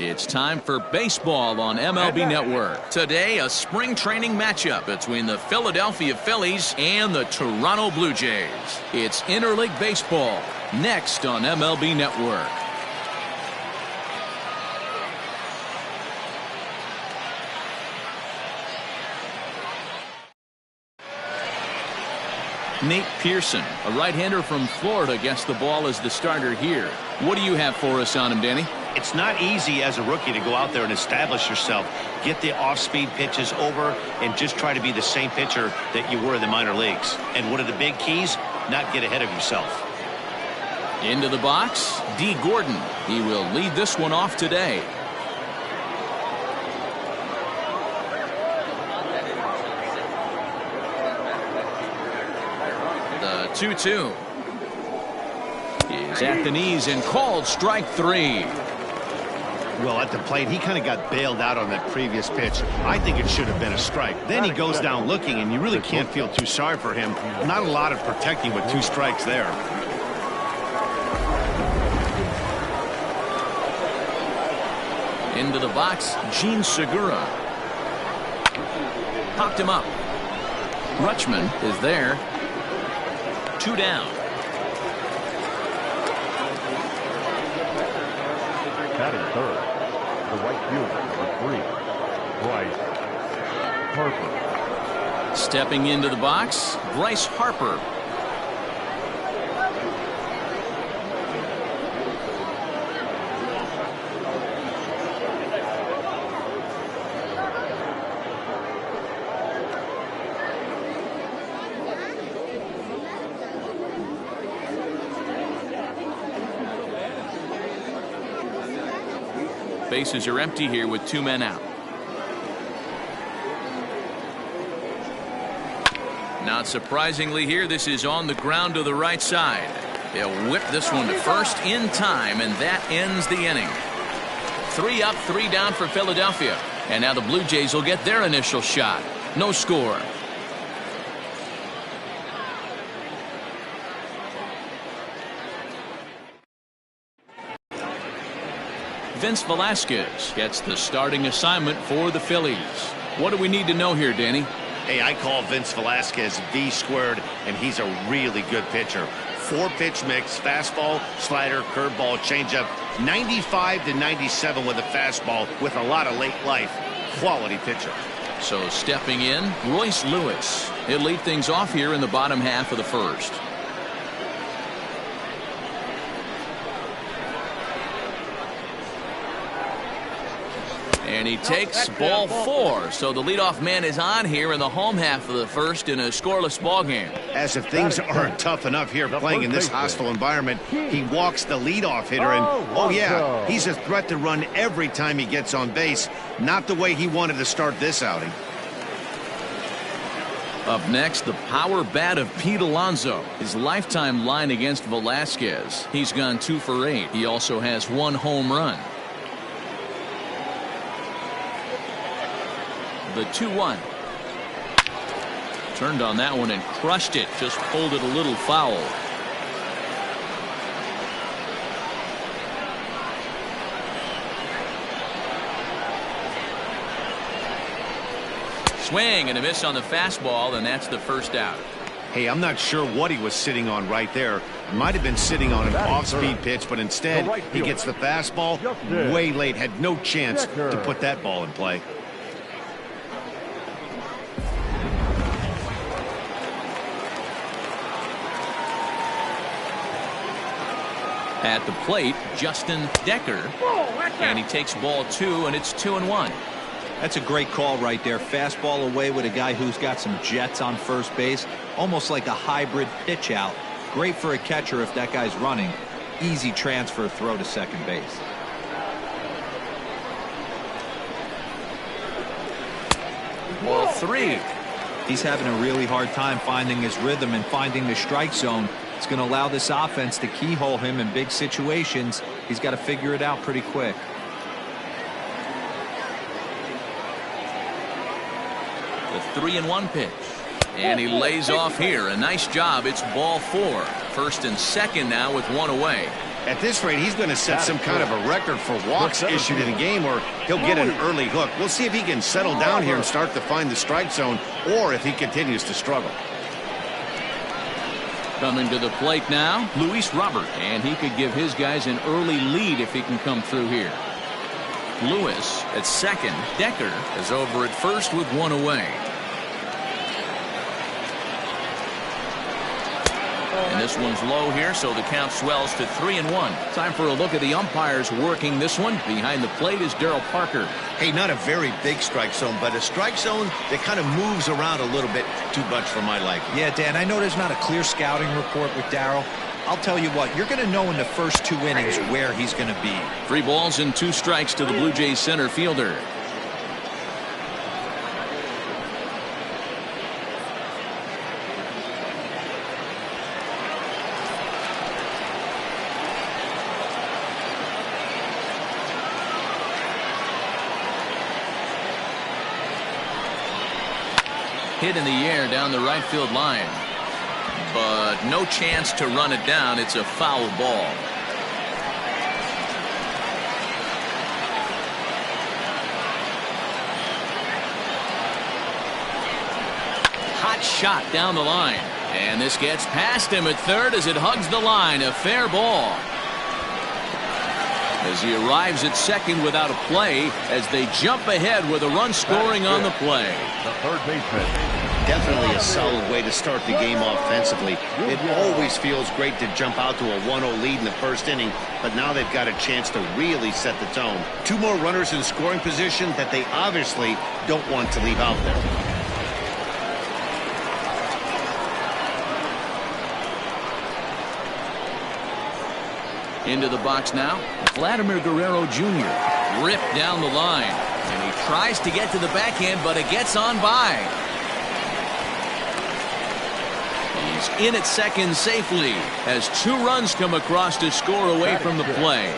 It's time for baseball on MLB Network. Today, a spring training matchup between the Philadelphia Phillies and the Toronto Blue Jays. It's interleague baseball, next on MLB Network. Nate Pearson, a right-hander from Florida, gets the ball as the starter here. What do you have for us on him, Danny? It's not easy as a rookie to go out there and establish yourself, get the off-speed pitches over, and just try to be the same pitcher that you were in the minor leagues. And one of the big keys, not get ahead of yourself. Into the box, D. Gordon. He will lead this one off today. The 2-2 is at the knees and called strike three. Well, at the plate, he kind of got bailed out on that previous pitch. I think it should have been a strike. Then he goes down looking, and you really can't feel too sorry for him. Not a lot of protecting with two strikes there. Into the box, Gene Segura. Popped him up. Rutschman is there. 2 down. Batting third, the right fielder, number 3, Bryce Harper. Stepping into the box, Bryce Harper. Bases are empty here with 2 men out. Not surprisingly here, this is on the ground to the right side. He'll whip this one to first in time, and that ends the inning. 3 up, 3 down for Philadelphia. And now the Blue Jays will get their initial shot. No score. Vince Velasquez gets the starting assignment for the Phillies. What do we need to know here, Danny? Hey, I call Vince Velasquez V squared, and he's a really good pitcher. 4-pitch mix, fastball, slider, curveball, changeup. 95 to 97 with a fastball with a lot of late life. Quality pitcher. So stepping in, Royce Lewis. He'll lead things off here in the bottom half of the first. And he takes ball 4. So the leadoff man is on here in the home half of the first in a scoreless ball game. As if things aren't tough enough here playing in this hostile environment, he walks the leadoff hitter, and oh yeah, he's a threat to run every time he gets on base. Not the way he wanted to start this outing. Up next, the power bat of Pete Alonso. His lifetime line against Velasquez. He's gone 2 for 8. He also has 1 home run. The 2-1. Turned on that one and crushed it. Just pulled it a little foul. Swing and a miss on the fastball, and that's the first out. Hey, I'm not sure what he was sitting on right there. Might have been sitting on an off-speed pitch, but instead he gets the fastball way late. Had no chance to put that ball in play. At the plate, Justin Decker, and he takes ball 2, and it's 2-1. That's a great call right there. Fastball away with a guy who's got some jets on first base, almost like a hybrid pitch out. Great for a catcher if that guy's running. Easy transfer throw to second base. Ball 3. He's having a really hard time finding his rhythm and finding the strike zone. It's going to allow this offense to keyhole him in big situations. He's got to figure it out pretty quick. The 3-1 pitch. And he lays off here. A nice job. It's ball 4. First and second now with 1 away. At this rate, he's going to set some kind of a record for walks issued in a game, or he'll get an early hook. We'll see if he can settle down here and start to find the strike zone, or if he continues to struggle. Coming to the plate now, Luis Robert, and he could give his guys an early lead if he can come through here. Lewis at second. Decker is over at first with one away. And this one's low here, so the count swells to 3-1. Time for a look at the umpires working this one. Behind the plate is Daryl Parker. Hey, not a very big strike zone, but a strike zone that kind of moves around a little bit too much for my liking. Yeah, Dan, I know there's not a clear scouting report with Daryl. I'll tell you what, you're going to know in the first 2 innings where he's going to be. 3 balls and 2 strikes to the Blue Jays center fielder. Hit in the air down the right field line, but no chance to run it down. It's a foul ball. Hot shot down the line, and this gets past him at third as it hugs the line. A fair ball as he arrives at second without a play, as they jump ahead with a run scoring on the play. The third baseman. Definitely a solid way to start the game offensively. It always feels great to jump out to a 1-0 lead in the first inning, but now they've got a chance to really set the tone. 2 more runners in scoring position that they obviously don't want to leave out there. Into the box now, Vladimir Guerrero Jr. ripped down the line, and he tries to get to the backhand, but it gets on by. He's in at second safely as 2 runs come across to score away from the play.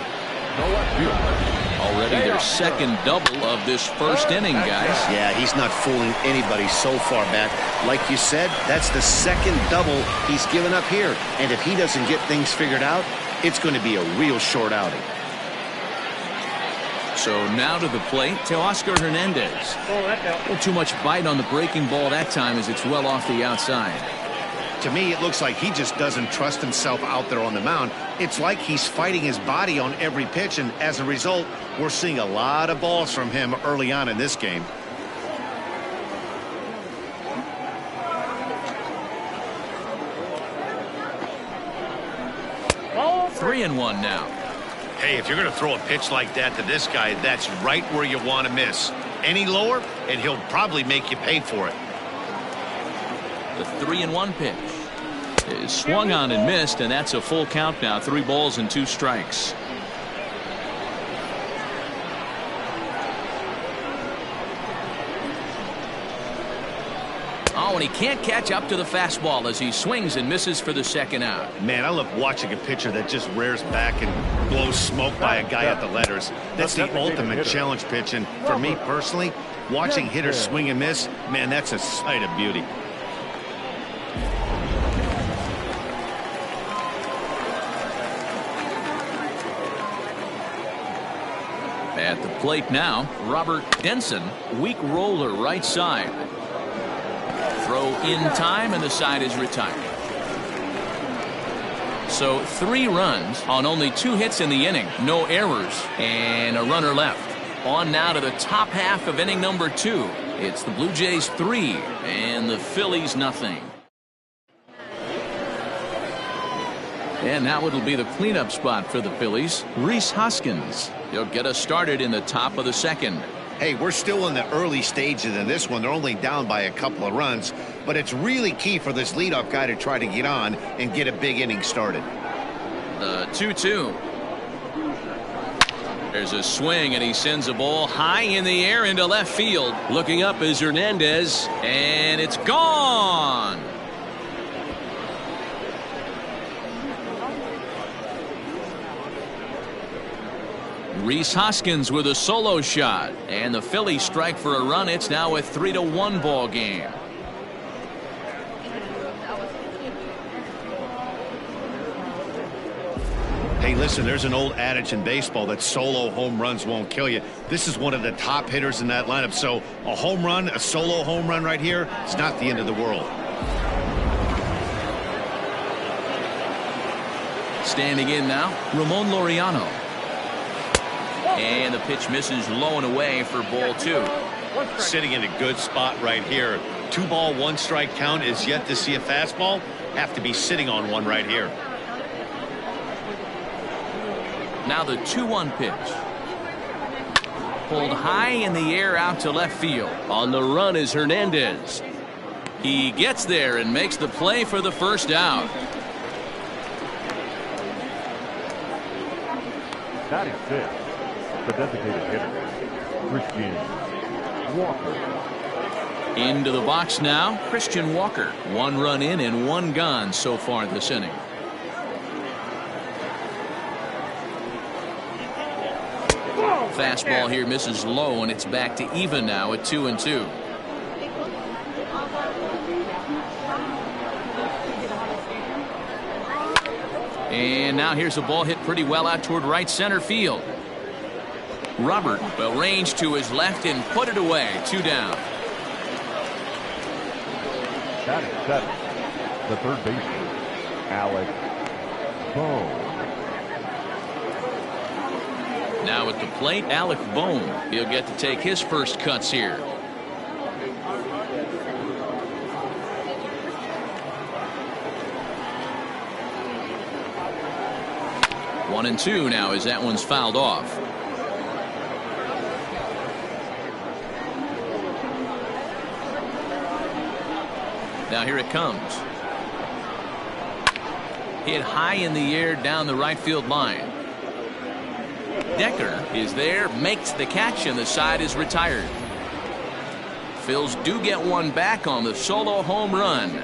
Already their second double of this first inning, guys. Yeah, he's not fooling anybody so far back. Like you said, that's the second double he's given up here. And if he doesn't get things figured out, it's going to be a real short outing. So now to the plate, Teoscar Hernandez. Well, too much bite on the breaking ball that time as it's well off the outside. To me, it looks like he just doesn't trust himself out there on the mound. It's like he's fighting his body on every pitch, and as a result, we're seeing a lot of balls from him early on in this game. Three and one now. Hey, if you're going to throw a pitch like that to this guy, that's right where you want to miss. Any lower, and he'll probably make you pay for it. The 3-1 pitch is swung on and missed, and that's a full count now. 3 balls and 2 strikes. Oh, and he can't catch up to the fastball as he swings and misses for the second out. Man, I love watching a pitcher that just rears back and blows smoke by a guy at the letters. That's the ultimate challenge pitch, and for me personally, watching hitters swing and miss, man, that's a sight of beauty. At the plate now, Robert Denson, weak roller right side. Throw in time, and the side is retired. So 3 runs on only 2 hits in the inning, no errors, and a runner left. On now to the top half of inning number 2. It's the Blue Jays 3 and the Phillies nothing. And now it'll be the cleanup spot for the Phillies. Rhys Hoskins. He'll get us started in the top of the second. Hey, we're still in the early stages in this one. They're only down by a couple of runs, but it's really key for this leadoff guy to try to get on and get a big inning started. The 2-2. There's a swing, and he sends a ball high in the air into left field. Looking up is Hernandez, and it's gone. Rhys Hoskins with a solo shot, and the Phillies strike for a run. It's now a 3-1 ball game. Hey, listen, there's an old adage in baseball that solo home runs won't kill you. This is one of the top hitters in that lineup. So a home run, a solo home run right here, it's not the end of the world. Standing in now, Ramon Laureano. And the pitch misses low and away for ball 2. Sitting in a good spot right here. 2 ball, 1 strike count is yet to see a fastball. Have to be sitting on one right here. Now the 2-1 pitch. Pulled high in the air out to left field. On the run is Hernandez. He gets there and makes the play for the first out. Batting 6, the designated hitter, Christian Walker. Into the box now, Christian Walker. 1 run in and 1 gone so far this inning. Fastball here misses low, and it's back to even now at 2-2. And now here's a ball hit pretty well out toward right center field. Robert will range to his left and put it away. 2 down. Batting 7, the third baseman, Alec Bohm. Now at the plate, Alec Bohm. He'll get to take his first cuts here. One and 2 now as that one's fouled off. Now here it comes. Hit high in the air down the right field line. Decker is there, makes the catch, and the side is retired. Phils do get one back on the solo home run.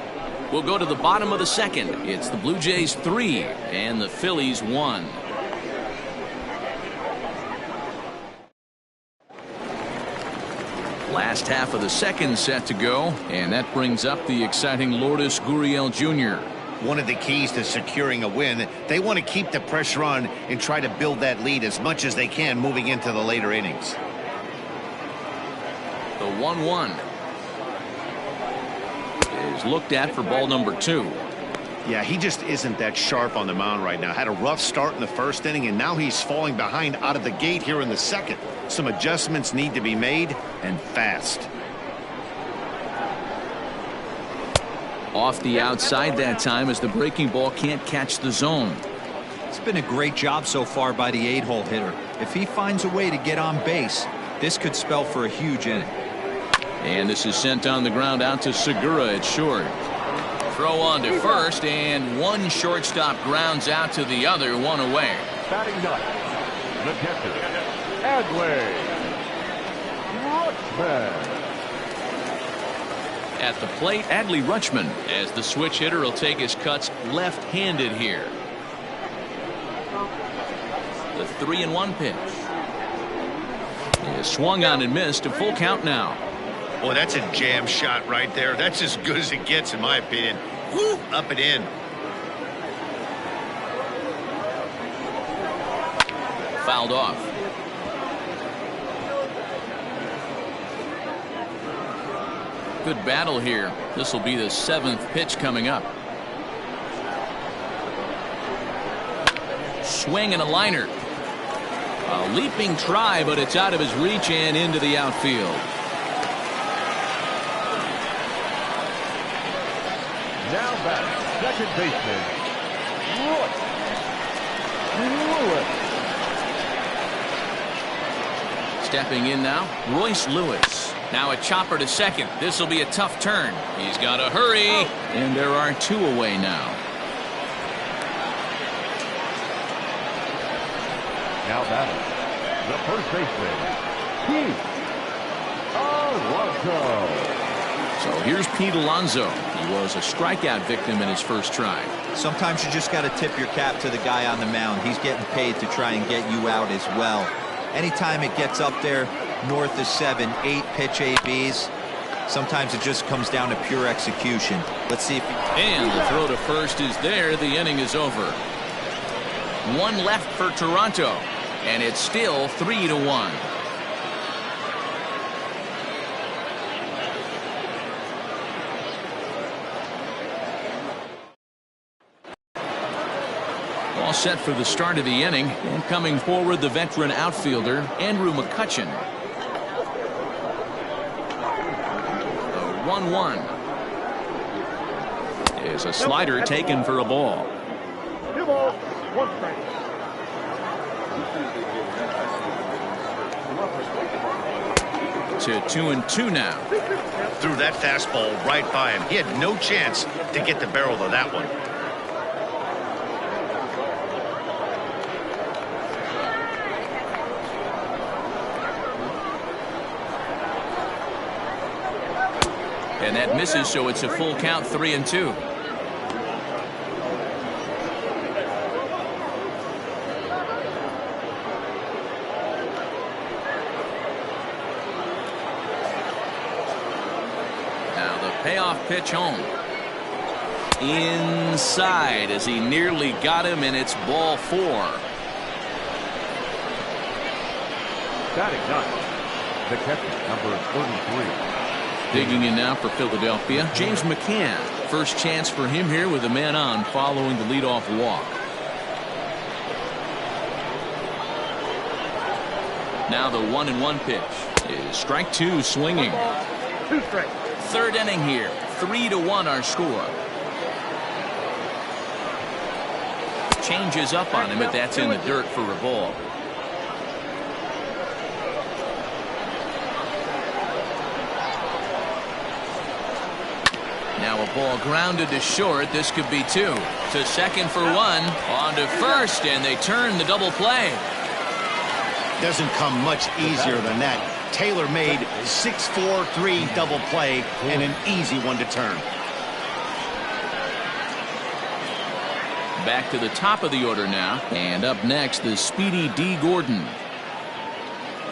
We'll go to the bottom of the second. It's the Blue Jays 3 and the Phillies 1. Last half of the second set to go, and that brings up the exciting Lourdes Gurriel Jr. One of the keys to securing a win, they want to keep the pressure on and try to build that lead as much as they can moving into the later innings. The 1-1 is looked at for ball number 2. Yeah, he just isn't that sharp on the mound right now. Had a rough start in the first inning, and now he's falling behind out of the gate here in the second. Some adjustments need to be made, and fast. Off the outside that time as the breaking ball can't catch the zone. It's been a great job so far by the 8-hole hitter. If he finds a way to get on base, this could spell for a huge inning. And this is sent on the ground out to Segura at short. Throw on to first, and one shortstop grounds out to the other, 1 away. Batting 9, the catcher, Adley Rutschman. At the plate, Adley Rutschman, as the switch hitter will take his cuts left-handed here. The 3-1 pitch. He swung on and missed. A full count now. Boy, that's a jam shot right there. That's as good as it gets, in my opinion. Woo, up and in. Fouled off. Good battle here. This will be the 7th pitch coming up. Swing and a liner. A leaping try, but it's out of his reach and into the outfield. Now batting, second baseman, Royce Lewis. Stepping in now, Royce Lewis. Now a chopper to second. This will be a tough turn. He's got to hurry. And there are 2 away now. Now batting, the first baseman, Pete Alonso. So here's Pete Alonso. He was a strikeout victim in his first try. Sometimes you just got to tip your cap to the guy on the mound. He's getting paid to try and get you out as well. Anytime it gets up there north of 7, 8 pitch ABs, sometimes it just comes down to pure execution. Let's see if and the throw to first is there. The inning is over. One left for Toronto, and it's still 3-1. All set for the start of the inning, and coming forward, the veteran outfielder Andrew McCutchen. The 1-1 is a slider taken for a ball. 2 balls, 1 strike. To 2-2 now. Threw that fastball right by him. He had no chance to get the barrel of that one. And that misses, so it's a full count, 3-2. Now the payoff pitch home. Inside as he nearly got him, and it's ball 4. Batting ninth, the catcher, number 33. Digging in now for Philadelphia, James McCann. First chance for him here with a man on following the leadoff walk. Now the 1-1 pitch is strike 2 swinging. 2 strikes. Third inning here, 3-1 our score. Changes up on him, but that's in the dirt for a ball. Now a ball grounded to short. This could be 2. To second for 1. On to first, and they turn the double play. Doesn't come much easier than that. Taylor made 6-4-3 double play and an easy one to turn. Back to the top of the order now. And up next, the speedy D. Gordon.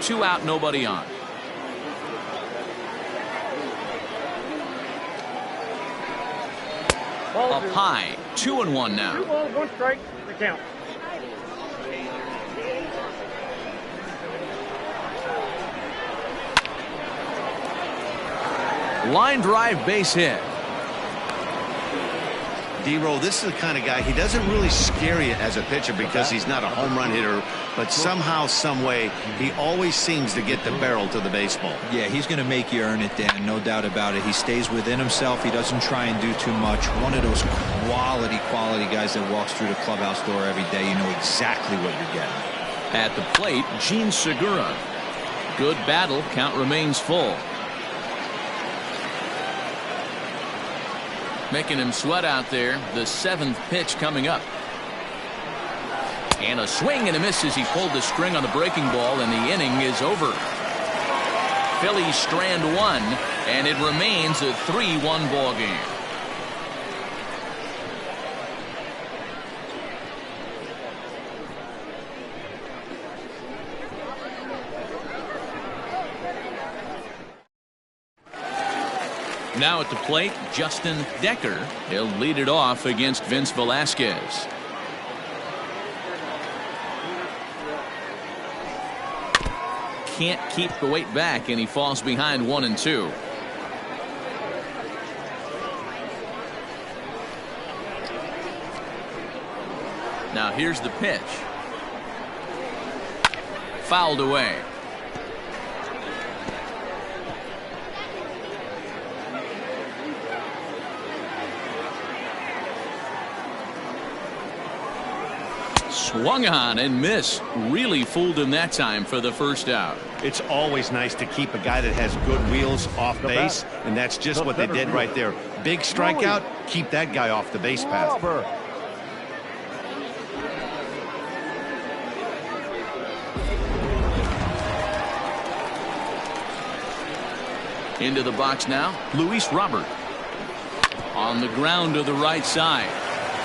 2 out, nobody on. Up high, 2-1 now. 2 balls, 1 strike, the count. Line drive, base hit. D-Roll, this is the kind of guy, he doesn't really scare you as a pitcher because he's not a home run hitter, but somehow, some way, he always seems to get the barrel to the baseball. Yeah, he's going to make you earn it, Dan, no doubt about it. He stays within himself. He doesn't try and do too much. One of those quality guys that walks through the clubhouse door every day. You know exactly what you're getting. At the plate, Gene Segura. Good battle, count remains full. Making him sweat out there. The 7th pitch coming up. And a swing and a miss as he pulled the string on the breaking ball, and the inning is over. Phillies strand 1, and it remains a 3-1 ball game. Now at the plate, Justin Decker. He'll lead it off against Vince Velasquez. Can't keep the weight back, and he falls behind 1-2. Now here's the pitch. Fouled away. Swung on and missed. Really fooled him that time for the first out. It's always nice to keep a guy that has good wheels off base, and that's just what they did right there. Big strikeout, keep that guy off the base path. Into the box now, Luis Robert. On the ground to the right side.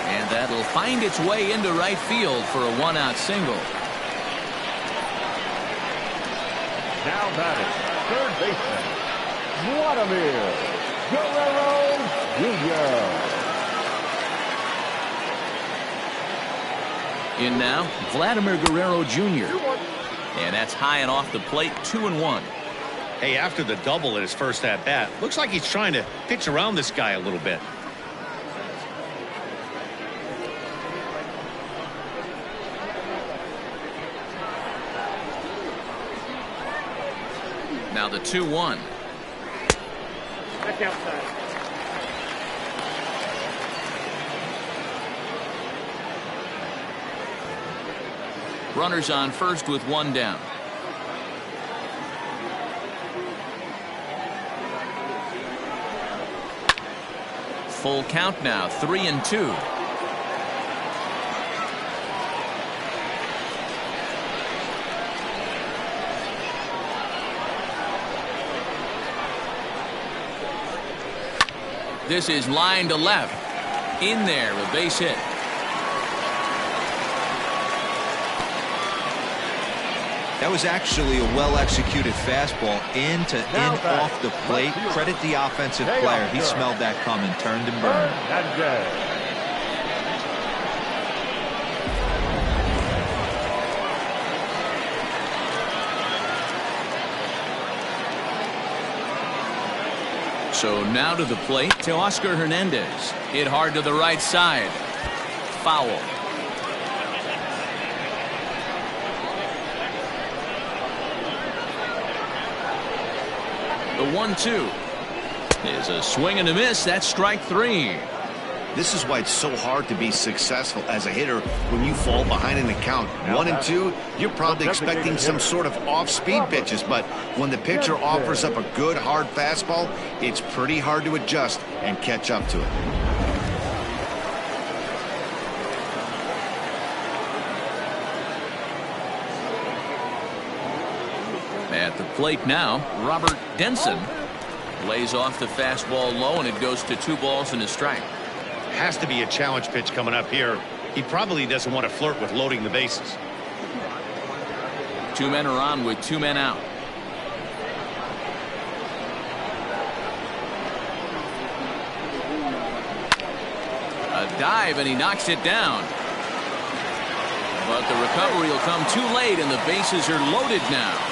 And that'll find its way into right field for a 1-out single. Now batting, third baseman, Vladimir Guerrero Jr. In now, Vladimir Guerrero Jr. And that's high and off the plate, 2-1. Hey, after the double in his first at-bat, looks like he's trying to pitch around this guy a little bit. Now the 2-1. Back outside. Runners on first with one down. Full count now, 3-2. This is line to left. In there, a base hit. That was actually a well-executed fastball in to in off the plate. Credit the offensive player. He smelled that coming, turned and burned. So now to the plate, Teoscar Hernandez. Hit hard to the right side. Foul. The 1-2 is a swing and a miss. That's strike 3. This is why it's so hard to be successful as a hitter when you fall behind in the count. 1-2, you're probably expecting some sort of off-speed pitches, but when the pitcher offers up a good hard fastball, it's pretty hard to adjust and catch up to it. At the plate now, Robert Denson lays off the fastball low, and it goes to 2 balls and a strike. Has to be a challenge pitch coming up here. He probably doesn't want to flirt with loading the bases. 2 men are on with 2 men out. A dive, and he knocks it down. But the recovery will come too late, and the bases are loaded now.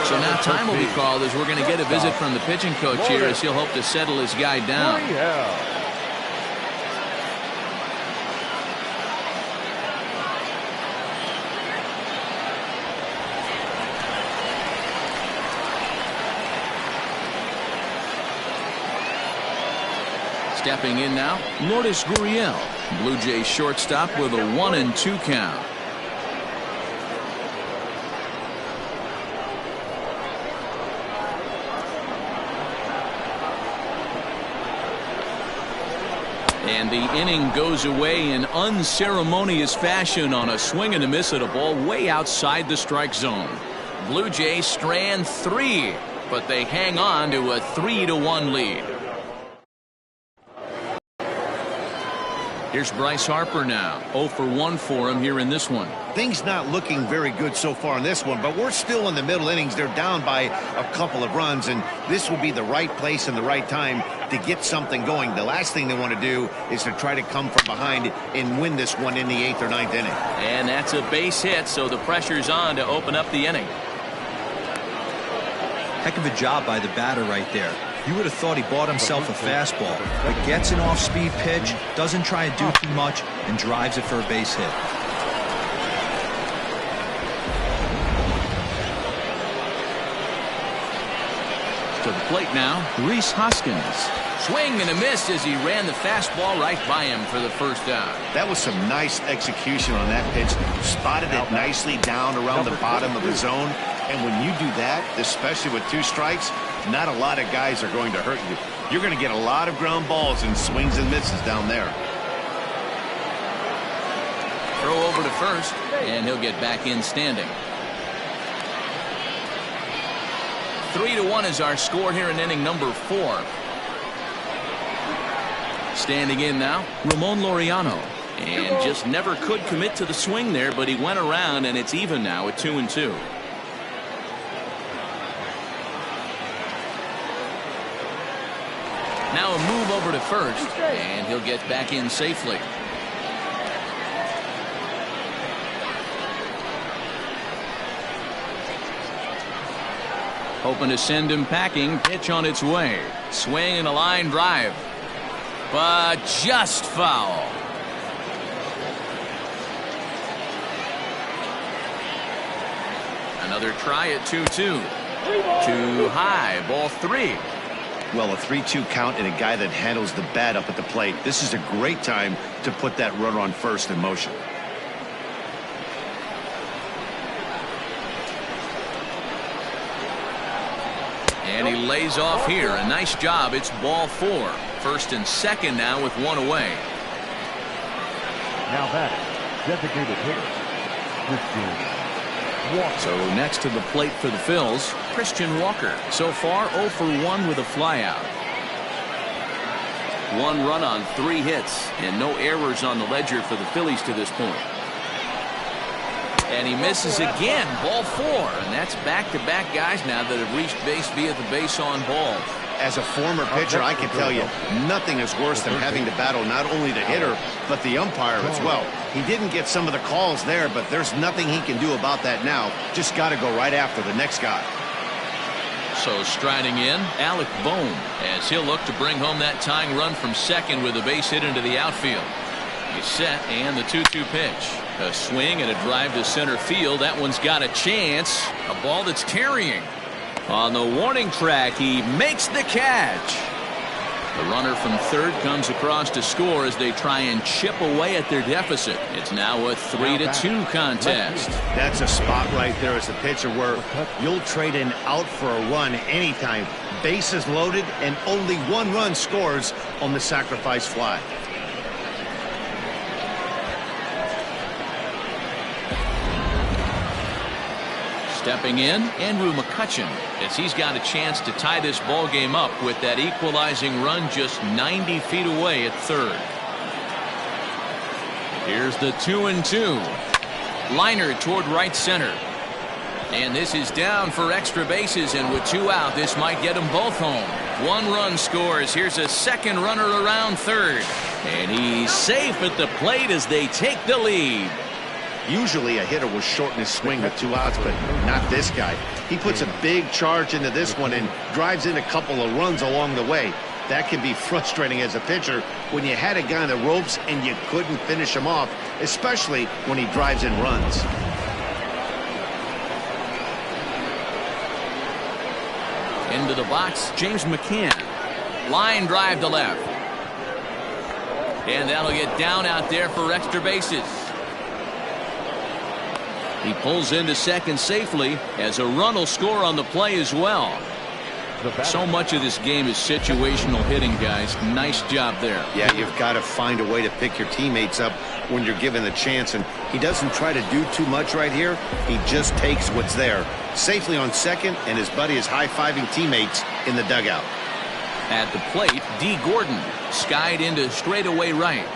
So now time will be called as we're going to get a visit from the pitching coach here as he'll hope to settle his guy down. Stepping in now, Lourdes Gurriel, Blue Jays shortstop with a 1-2 count. And the inning goes away in unceremonious fashion on a swing and a miss at a ball way outside the strike zone. Blue Jays strand 3, but they hang on to a 3-1 lead. Here's Bryce Harper now. 0 for 1 for him here in this one. Things not looking very good so far in this one, but we're still in the middle innings. They're down by a couple of runs, and this will be the right place and the right time to get something going. The last thing they want to do is to try to come from behind and win this one in the 8th or 9th inning. And that's a base hit, so the pressure's on to open up the inning. Heck of a job by the batter right there. You would have thought he bought himself a fastball, but gets an off-speed pitch, doesn't try to do too much, and drives it for a base hit. To the plate now, Rhys Hoskins. Swing and a miss as he ran the fastball right by him for the first out. That was some nice execution on that pitch. Spotted it nicely down around the bottom of the zone. And when you do that, especially with 2 strikes, not a lot of guys are going to hurt you. You're going to get a lot of ground balls and swings and misses down there. Throw over to first, and he'll get back in standing. 3-1 is our score here in inning number 4. Standing in now, Ramon Laureano. And just never could commit to the swing there, but he went around, and it's even now at 2-2. Now a move over to first, and he'll get back in safely. Hoping to send him packing. Pitch on its way. Swing and a line drive. But just foul. Another try at 2-2. Too high. Ball 3. Well, a 3-2 count and a guy that handles the bat up at the plate. This is a great time to put that runner on first in motion. And he lays off here. A nice job. It's ball 4. First and second now with one away. Now batting, designated hitter, Christian Walker. So next to the plate for the Phils, Christian Walker. So far 0 for 1 with a flyout. 1 run on 3 hits and no errors on the ledger for the Phillies to this point. And he misses again. Ball 4. And that's back-to-back guys now that have reached base via the base on ball. As a former pitcher, I can tell you, nothing is worse than having to battle not only the hitter, but the umpire as well. He didn't get some of the calls there, but there's nothing he can do about that now. Just got to go right after the next guy. So striding in, Alec Bohm, as he'll look to bring home that tying run from second with a base hit into the outfield. He's set, and the 2-2 pitch. A swing and a drive to center field. That one's got a chance. A ball that's carrying. On the warning track, he makes the catch. The runner from third comes across to score as they try and chip away at their deficit. It's now a 3-2 contest. That's a spot right there as a pitcher where you'll trade an out for a run anytime. Bases loaded and only 1 run scores on the sacrifice fly. Stepping in, Andrew McCutchen, as he's got a chance to tie this ball game up with that equalizing run just 90 feet away at third. Here's the 2-2. Liner toward right center. And this is down for extra bases, and with 2 out, this might get them both home. 1 run scores. Here's a second runner around third. And he's safe at the plate as they take the lead. Usually a hitter will shorten his swing with 2 outs, but not this guy. He puts a big charge into this one and drives in a couple of runs along the way. That can be frustrating as a pitcher when you had a guy on the ropes and you couldn't finish him off, especially when he drives in runs. Into the box, James McCann. Line drive to left. And that'll get down out there for extra bases. He pulls into second safely as a run will score on the play as well. So much of this game is situational hitting, guys. Nice job there. Yeah, you've got to find a way to pick your teammates up when you're given the chance, and he doesn't try to do too much right here. He just takes what's there. Safely on second, and his buddy is high-fiving teammates in the dugout. At the plate, D. Gordon skied into straightaway right.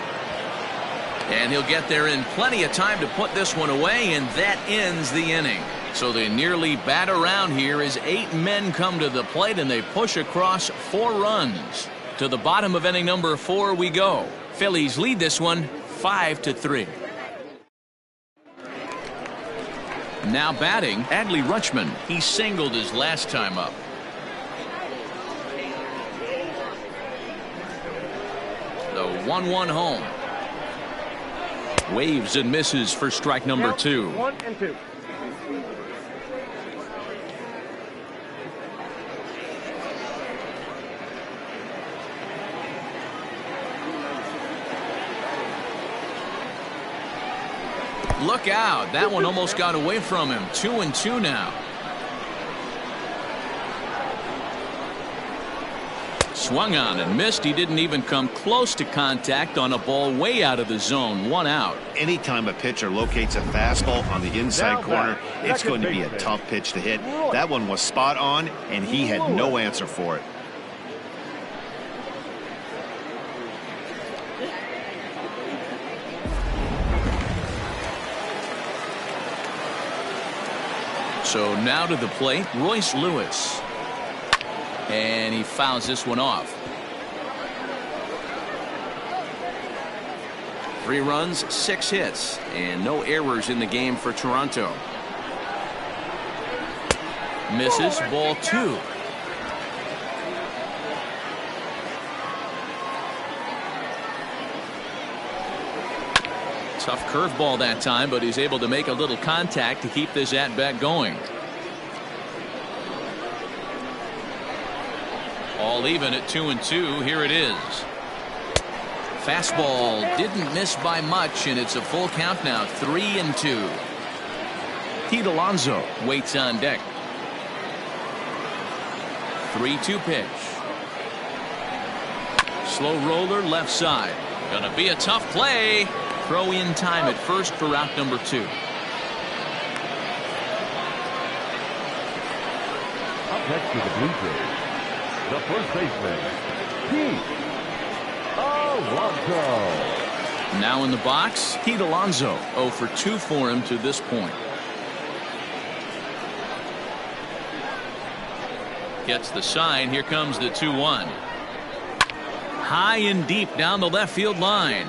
And he'll get there in plenty of time to put this one away, and that ends the inning. So they nearly bat around here as 8 men come to the plate, and they push across 4 runs. To the bottom of inning number 4 we go. Phillies lead this one 5-3. Now batting, Adley Rutschman. He singled his last time up. The 1-1 home. Waves and misses for strike number 2. 1-2. Look out. That one almost got away from him. 2-2 now. Swung on and missed. He didn't even come close to contact on a ball way out of the zone. 1 out. Anytime a pitcher locates a fastball on the inside corner, it's going to be a tough pitch to hit. That one was spot on, and he had no answer for it. So now to the plate, Royce Lewis. And he fouls this one off. 3 runs, 6 hits, and no errors in the game for Toronto. Misses, ball 2. Tough curveball that time, but he's able to make a little contact to keep this at-bat going. All even at 2-2. Here it is. Fastball didn't miss by much, and it's a full count now. 3-2. Pete Alonso waits on deck. 3-2 pitch. Slow roller left side. Gonna be a tough play. Throw in time at first for out number 2. Up next to the Blue Jays, the first baseman, Pete Alonso. Now in the box, Pete Alonso. 0 for 2 for him to this point. Gets the sign. Here comes the 2-1. High and deep down the left field line.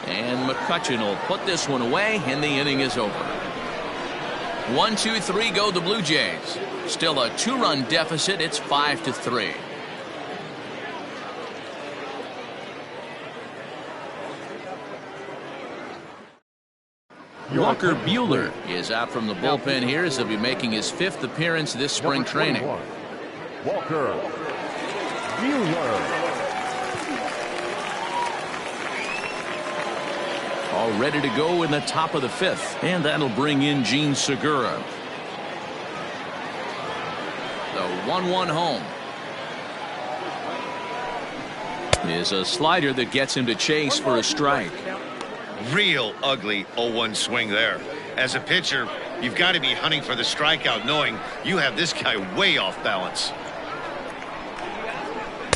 And McCutchen will put this one away, and the inning is over. 1-2-3 go the Blue Jays. Still a 2-run deficit. It's 5-3. Walker Buehler is out from the bullpen here as he'll be making his 5th appearance this spring training. Walker Buehler. All ready to go in the top of the 5th, and that'll bring in Gene Segura. The 1-1 home is a slider that gets him to chase for a strike. Real ugly 0-1 swing there. As a pitcher, you've got to be hunting for the strikeout, knowing you have this guy way off balance.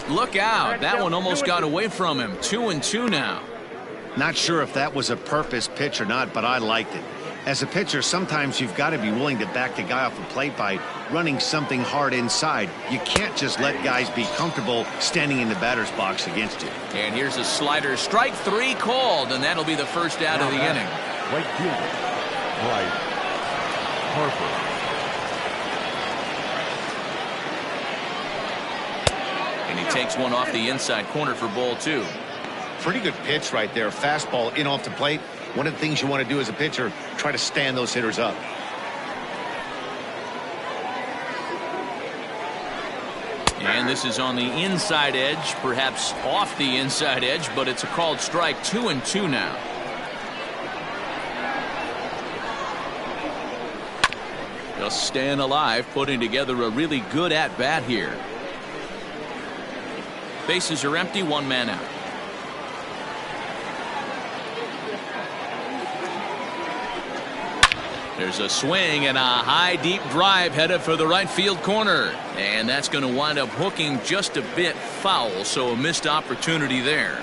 Look out. That one almost got away from him. 2-2 now. Not sure if that was a purpose pitch or not, but I liked it. As a pitcher, sometimes you've got to be willing to back the guy off the plate by running something hard inside. You can't just let guys be comfortable standing in the batter's box against you. And here's a slider. Strike 3 called, and that'll be the first out of the inning. Right fielder, Bryce Harper. And he takes one off the inside corner for ball 2. Pretty good pitch right there. Fastball in off the plate. One of the things you want to do as a pitcher, try to stand those hitters up. And this is on the inside edge, perhaps off the inside edge, but it's a called strike. 2-2 now. Just staying alive, putting together a really good at-bat here. Bases are empty, 1 man out. There's a swing and a high deep drive headed for the right field corner, and that's going to wind up hooking just a bit foul, so a missed opportunity there.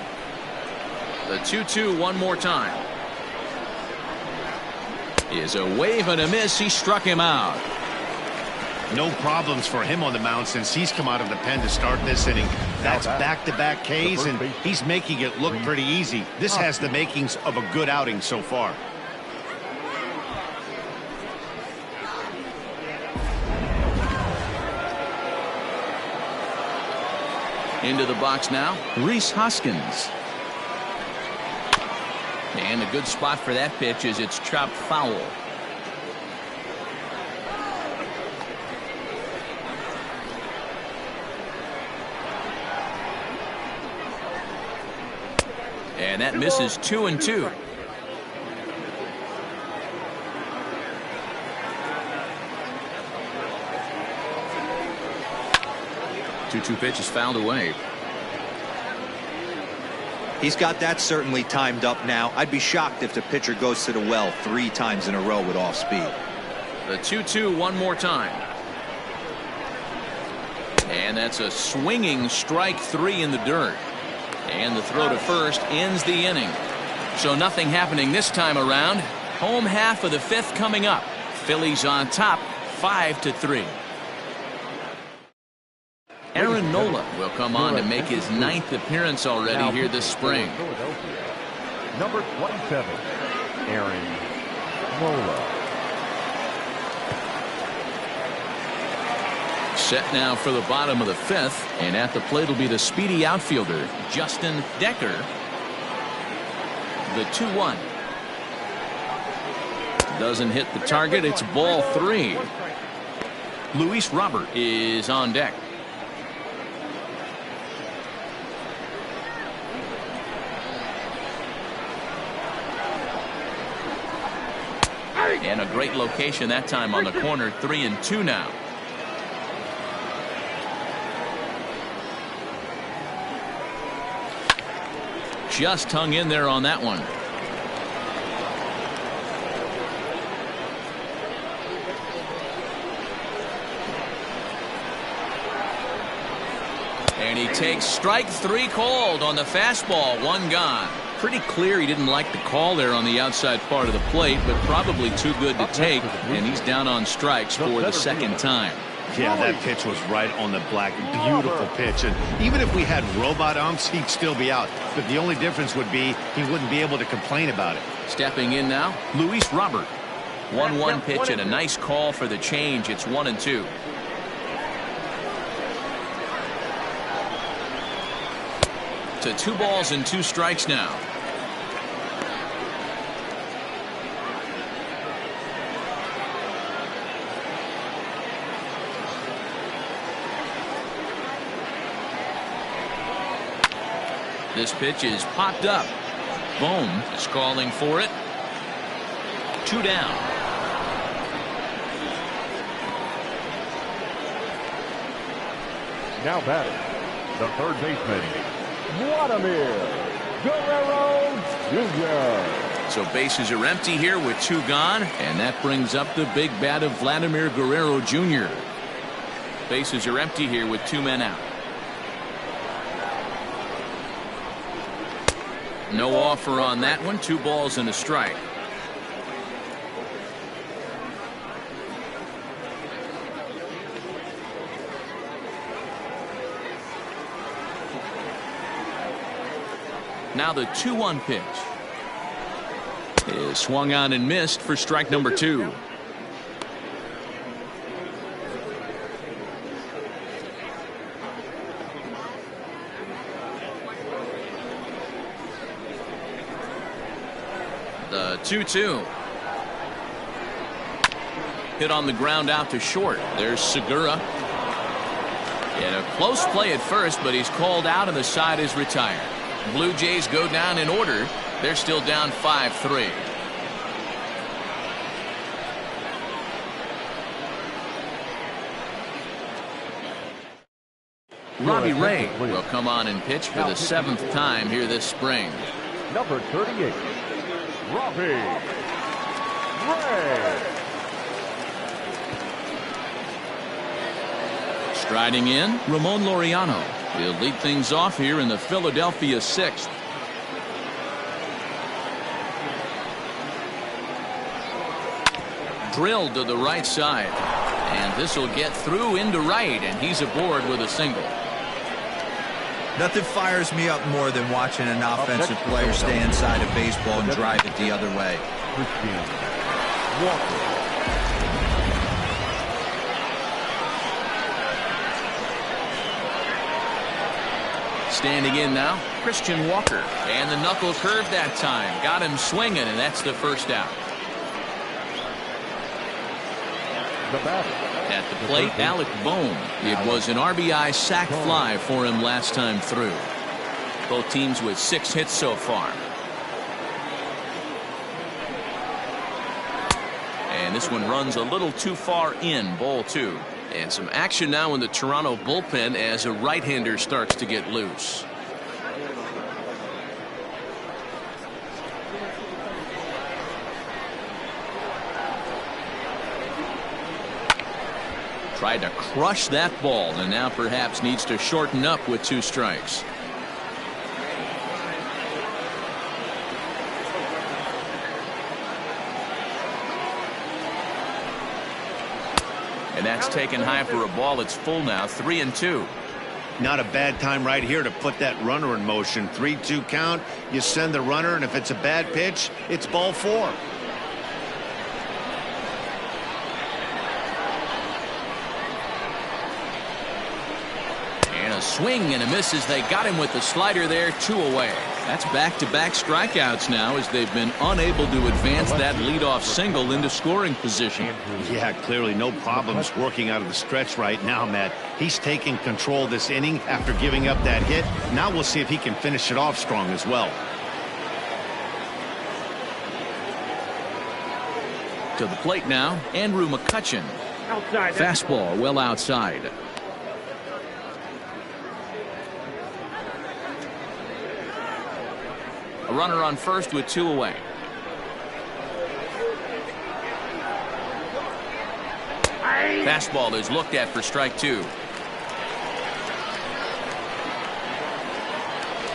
The 2-2 one more time. Is a wave and a miss. He struck him out. No problems for him on the mound since he's come out of the pen to start this inning. That's back-to-back Ks, and he's making it look pretty easy. This has the makings of a good outing so far. Into the box now, Rhys Hoskins. And a good spot for that pitch is it's chopped foul. And that misses. 2-2. Two pitch is fouled away. He's got that certainly timed up now. I'd be shocked if the pitcher goes to the well 3 times in a row with off speed. The 2-2 one more time. And that's a swinging strike 3 in the dirt. And the throw to first ends the inning. So nothing happening this time around. Home half of the 5th coming up. Phillies on top 5-3. Aaron Nola will come on to make his 9th appearance already here this spring. Number 27, Aaron Nola. Set now for the bottom of the fifth, and at the plate will be the speedy outfielder Justin Decker. The 2-1. Doesn't hit the target. It's ball 3. Luis Robert is on deck. And a great location that time on the corner. 3-2 now. Just hung in there on that one. And he takes strike 3 called on the fastball. 1 gone. Pretty clear he didn't like the call there on the outside part of the plate, but probably too good to take, and he's down on strikes for the second time. Yeah, that pitch was right on the black. Beautiful pitch. And even if we had robot umps, he'd still be out. But the only difference would be he wouldn't be able to complain about it. Stepping in now, Luis Robert. 1-1 pitch and a nice call for the change. It's 1-2. To 2 balls and 2 strikes now. This pitch is popped up. Bohm is calling for it. 2 down. Now batting, the third baseman, Vladimir Guerrero Jr. So bases are empty here with 2 gone, and that brings up the big bat of Vladimir Guerrero Jr. Bases are empty here with 2 men out. No offer on that one. 2 balls and a strike. Now the 2-1 pitch is swung on and missed for strike number 2. The 2-2. Hit on the ground out to short. There's Segura. In a close play at first, but he's called out and the side is retired. Blue Jays go down in order. They're still down 5-3. Robbie Ray will come on and pitch for the 7th time here this spring. Number 38, Robbie Ray. Striding in, Ramon Laureano. He'll lead things off here in the Philadelphia 6th. Drilled to the right side. And this will get through into right, and he's aboard with a single. Nothing fires me up more than watching an offensive player stay inside of baseball and drive it the other way. Christian Walker. Standing in now, Christian Walker. And the knuckle curve that time. Got him swinging, and that's the first out. The batter. At the plate, Alec Bohm. It was an RBI sac fly for him last time through. Both teams with 6 hits so far. And this one runs a little too far in, ball 2. And some action now in the Toronto bullpen as a right-hander starts to get loose. Tried to crush that ball and now perhaps needs to shorten up with 2 strikes. And that's taken high for a ball. It's full now. 3-2. Not a bad time right here to put that runner in motion. 3-2 count. You send the runner, and if it's a bad pitch, it's ball 4. swing and a miss as they got him with the slider there. 2 away. That's back-to-back strikeouts now as they've been unable to advance that leadoff single into scoring position. Yeah, clearly no problems working out of the stretch right now, Matt. He's taking control of this inning after giving up that hit. Now we'll see if he can finish it off strong as well. To the plate now, Andrew McCutchen. Outside. Fastball well outside. A runner on first with 2 away. Fastball is looked at for strike 2.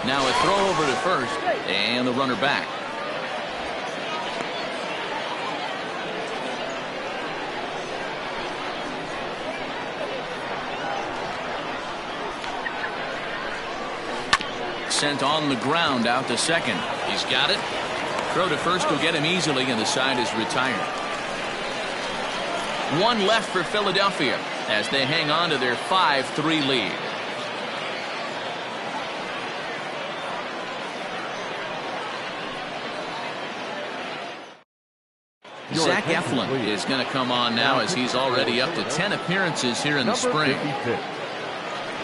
Now a throw over to first and the runner back. Sent on the ground out to second. He's got it. Throw to first will get him easily, and the side is retired. 1 left for Philadelphia as they hang on to their 5-3 lead. Zach Eflin is going to come on now as he's already up to 10 appearances here in the spring.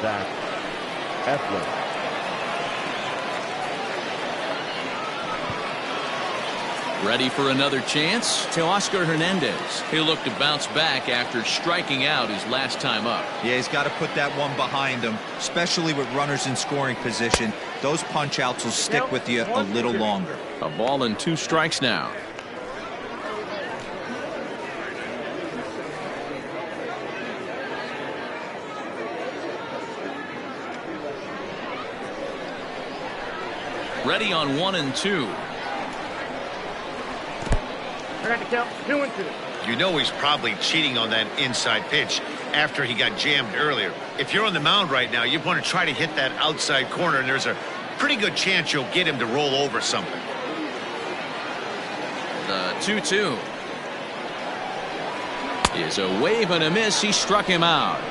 Zach Eflin. Ready for another chance? Teoscar Hernandez. He'll look to bounce back after striking out his last time up. Yeah, he's got to put that one behind him, especially with runners in scoring position. Those punch outs will stick with you a little longer. A ball and 2 strikes now. Ready on 1 and 2. I got to count 2 and 2. You know he's probably cheating on that inside pitch after he got jammed earlier. If you're on the mound right now, you want to try to hit that outside corner, and there's a pretty good chance you'll get him to roll over something. The 2-2 is a wave and a miss. He struck him out.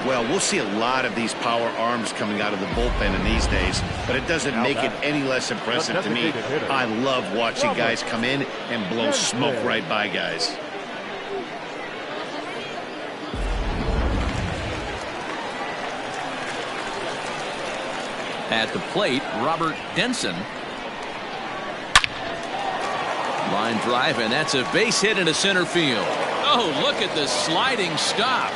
Well, we'll see a lot of these power arms coming out of the bullpen in these days, but it doesn't make it any less impressive to me. I love watching guys come in and blow smoke right by guys. At the plate, Robert Denson. Line drive, and that's a base hit into center field. Oh, look at the sliding stop.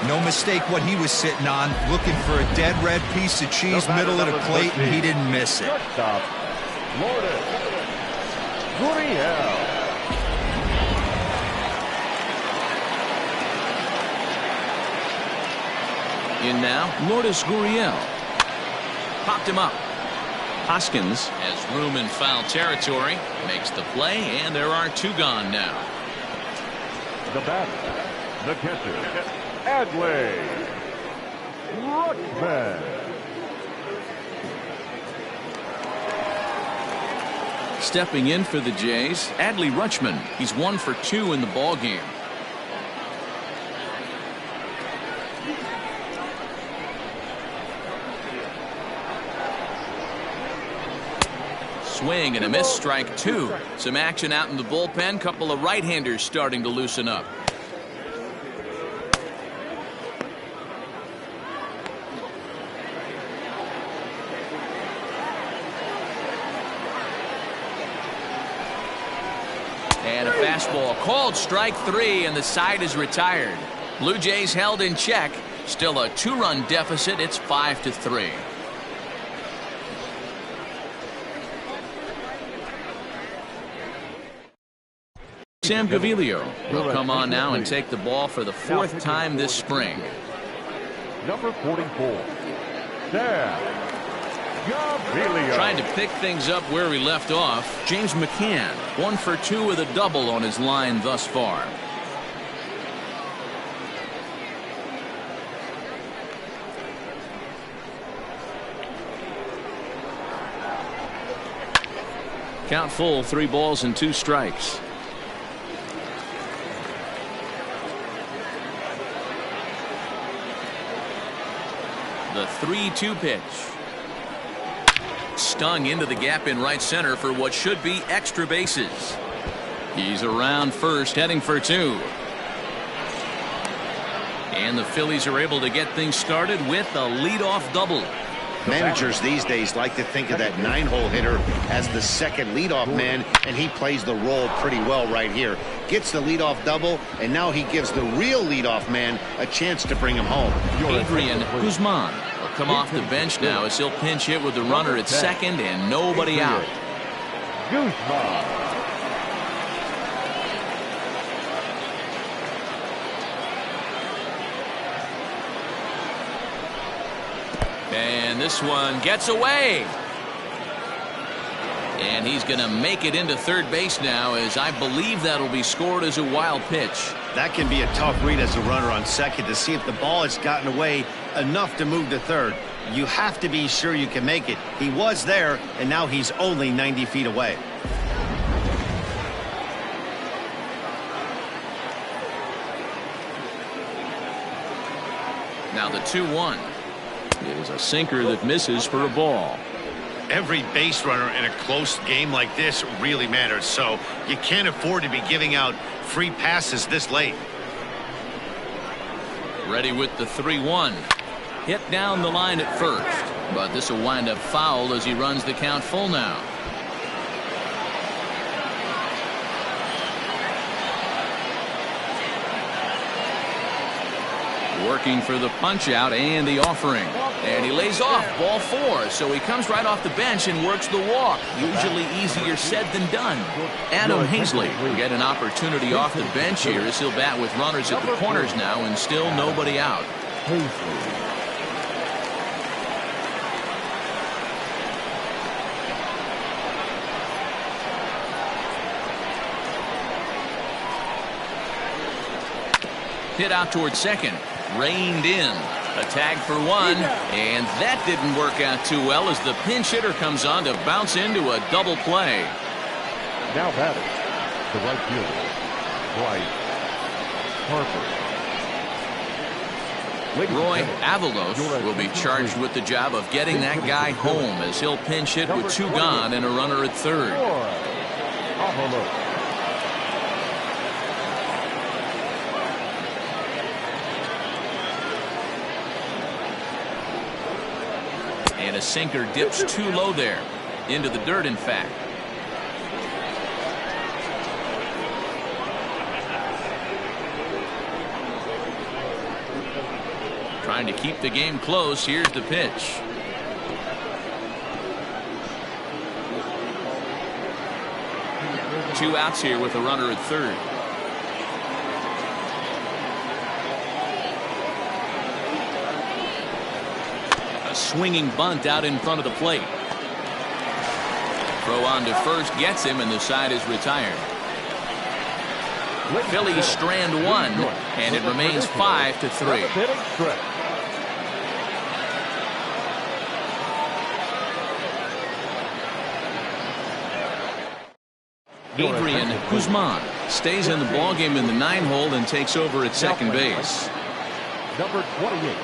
No mistake what he was sitting on, looking for a dead red piece of cheese, middle of the plate, and he didn't miss it. Shortstop, Lourdes Gurriel. In now, Lourdes Gurriel. Popped him up. Hoskins has room in foul territory, makes the play, and there are 2 gone now. The batter, the catcher, Adley Rutschman. Stepping in for the Jays, Adley Rutschman. He's 1 for 2 in the ball game. Swing and a miss, strike 2. Some action out in the bullpen. Couple of right-handers starting to loosen up. And a fastball called strike 3, and the side is retired. Blue Jays held in check. Still a 2-run deficit. It's 5-3. Sam Gaviglio will come on now and take the ball for the 4th time this spring. Number 44, Sam Gaviglio. Trying to pick things up where we left off. James McCann, 1 for 2 with a double on his line thus far. Count full, 3 balls and 2 strikes. The 3-2 pitch. Stung into the gap in right center for what should be extra bases. He's around first, heading for 2. And the Phillies are able to get things started with a leadoff double. Managers these days like to think of that 9-hole hitter as the second leadoff man, and he plays the role pretty well right here. Gets the leadoff double, and now he gives the real leadoff man a chance to bring him home. Adrian Guzman will come off the bench now as he'll pinch hit with the runner at second and nobody out. Guzman. And this one gets away. And he's going to make it into third base now, as I believe that'll be scored as a wild pitch. That can be a tough read as a runner on second to see if the ball has gotten away enough to move to third. You have to be sure you can make it. He was there, and now he's only 90 feet away. Now the 2-1. It is a sinker that misses for a ball. Every base runner in a close game like this really matters, so you can't afford to be giving out free passes this late. Ready with the 3-1. Hit down the line at first, but this will wind up foul as he runs the count full now. Working for the punch out and the offering, and he lays off ball 4, so he comes right off the bench and works the walk. Usually easier said than done. Adam Hazley will get an opportunity off the bench here as he'll bat with runners at the corners now and still nobody out. Hit out towards second. Reined in. A tag for 1, and that didn't work out too well as the pinch hitter comes on to bounce into a double play. Now batting, the right fielder, Bryce Harper. Roy Avalos will be charged with the job of getting that guy home as he'll pinch hit with 2 gone and a runner at third. And a sinker dips too low there. Into the dirt, in fact. Trying to keep the game close. Here's the pitch. Two outs here with a runner at third. A swinging bunt out in front of the plate. Throw on to first gets him, and the side is retired. Phillies strand 1, and it remains 5-3. Adrian Guzman stays in the ballgame in the 9-hole and takes over at second base. Number 28,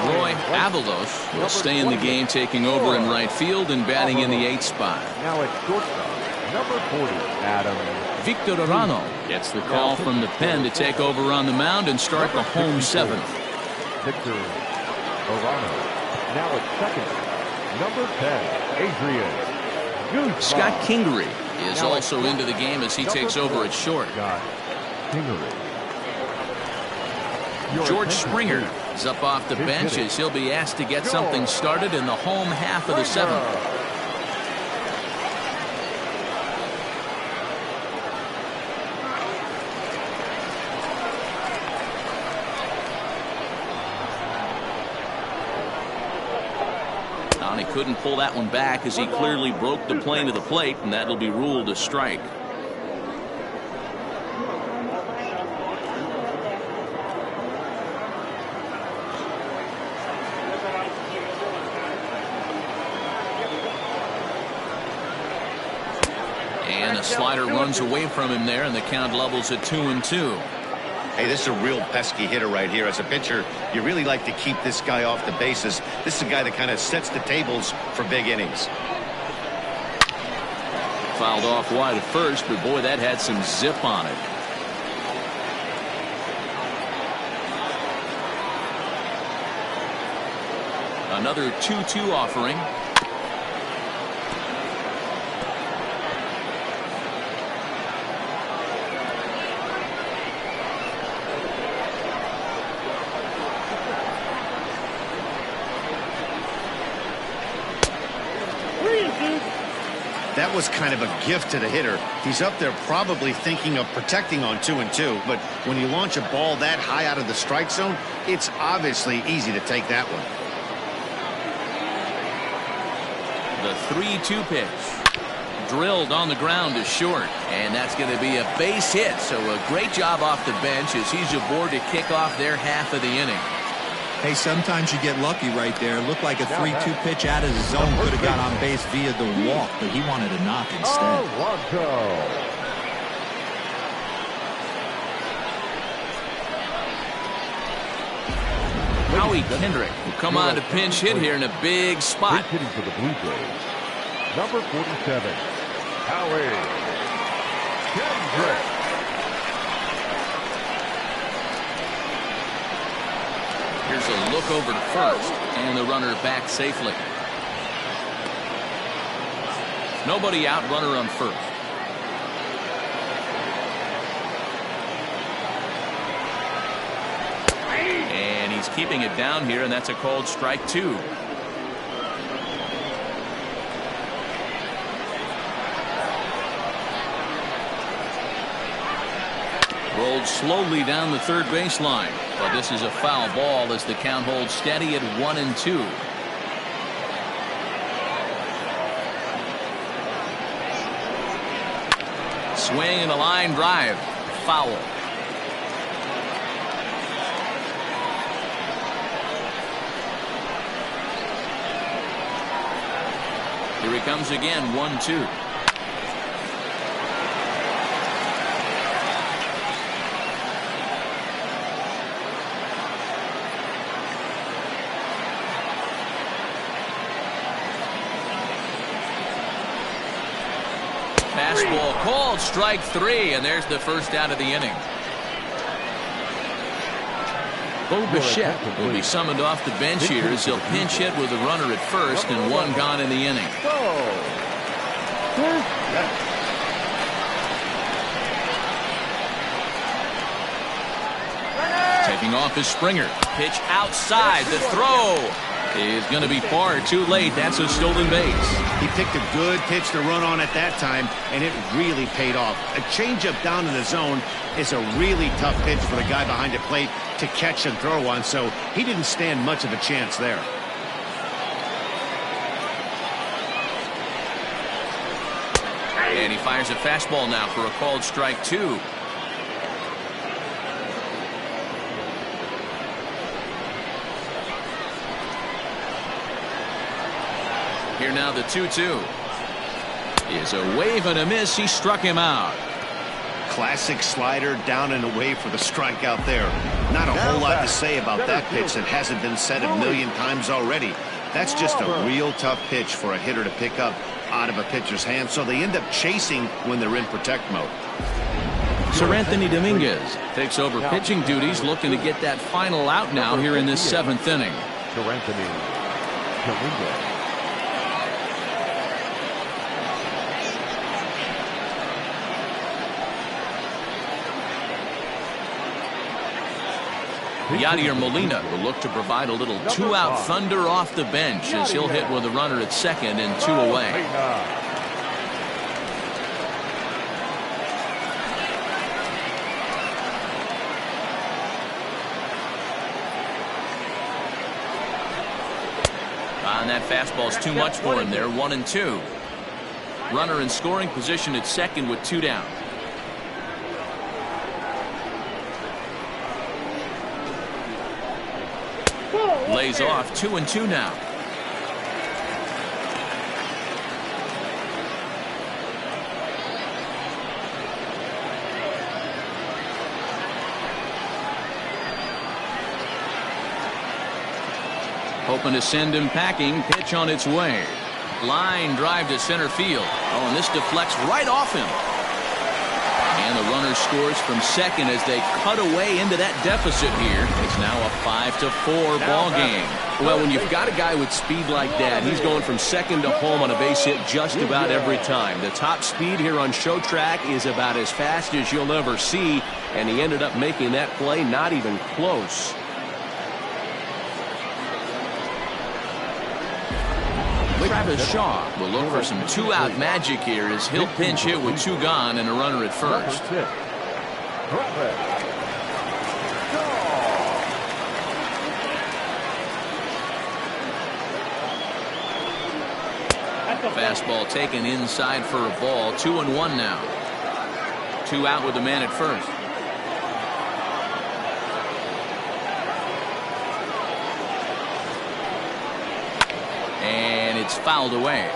Roy Avalos will stay in the game, taking over in right field and batting in the 8th spot. Now at shortstop, number 40, Adam Victor Arano gets the call from the pen to take over on the mound and start the home 7th. Victor Arano. Now at second, number 10, Adrian Guzman. Scott Kingery is also into the game as he takes over at short. George Springer is up off the bench as he'll be asked to get something started in the home half of the 7th. He couldn't pull that one back as he clearly broke the plane of the plate, and that'll be ruled a strike. And a slider runs away from him there, and the count levels at 2-2. Hey, this is a real pesky hitter right here. As a pitcher, you really like to keep this guy off the bases. This is a guy that kind of sets the tables for big innings. Fouled off wide at first, but boy, that had some zip on it. Another 2-2 offering. That was kind of a gift to the hitter. He's up there probably thinking of protecting on 2-2, but when you launch a ball that high out of the strike zone, it's obviously easy to take that one. The 3-2 pitch. Drilled on the ground is short, and that's going to be a base hit. So a great job off the bench as he's aboard to kick off their half of the inning. Hey, sometimes you get lucky right there. Looked like a 3-2 pitch out of the zone. Could have got on base via the walk, but he wanted a knock instead. Howie Kendrick will come on to pinch hit here in a big spot. Hitting for the Blue Jays, number 47, Howie Kendrick. Here's a look over to first, and the runner back safely. Nobody out, runner on first. And he's keeping it down here, and that's a called strike 2. Rolled slowly down the third baseline, but this is a foul ball as the count holds steady at 1-2. Swing and a line drive, foul. Here he comes again, 1-2. Fastball called, strike 3, and there's the first out of the inning. Bo Bichette will be summoned off the bench here as he'll pinch hit with a runner at first and one gone in the inning. Taking off his Springer. Pitch outside. The throw is going to be far too late. That's a stolen base. He picked a good pitch to run on at that time, and it really paid off. A changeup down in the zone is a really tough pitch for the guy behind the plate to catch and throw on, so he didn't stand much of a chance there. And he fires a fastball now for a called strike 2. Here now the 2-2 is a wave and a miss. He struck him out. Classic slider down and away for the strikeout there. Not a whole lot to say about that pitch that hasn't been said a million times already. That's just a real tough pitch for a hitter to pick up out of a pitcher's hand, so they end up chasing when they're in protect mode. Seranthony Dominguez takes over pitching duties, looking to get that final out now here in this 7th inning. Seranthony Dominguez. Yadier Molina will look to provide a little 2-out thunder off the bench as he'll hit with a runner at second and 2 away. And that fastball's too much for him there. 1-2. Runner in scoring position at second with 2 down. Lays off. 2-2 now. Hoping to send him packing. Pitch on its way. Line drive to center field. Oh, and this deflects right off him. And the runner scores from second as they cut away into that deficit here. It's now a 5-4 ball game. Well, when you've got a guy with speed like that, he's going from second to home on a base hit just about every time. The top speed here on Show Track is about as fast as you'll ever see, and he ended up making that play not even close. Travis Shaw will look for some two-out magic here as he'll pinch hit with 2 gone and a runner at first. Fastball taken inside for a ball. 2-1 now. 2 out with the man at first. And it's fouled away.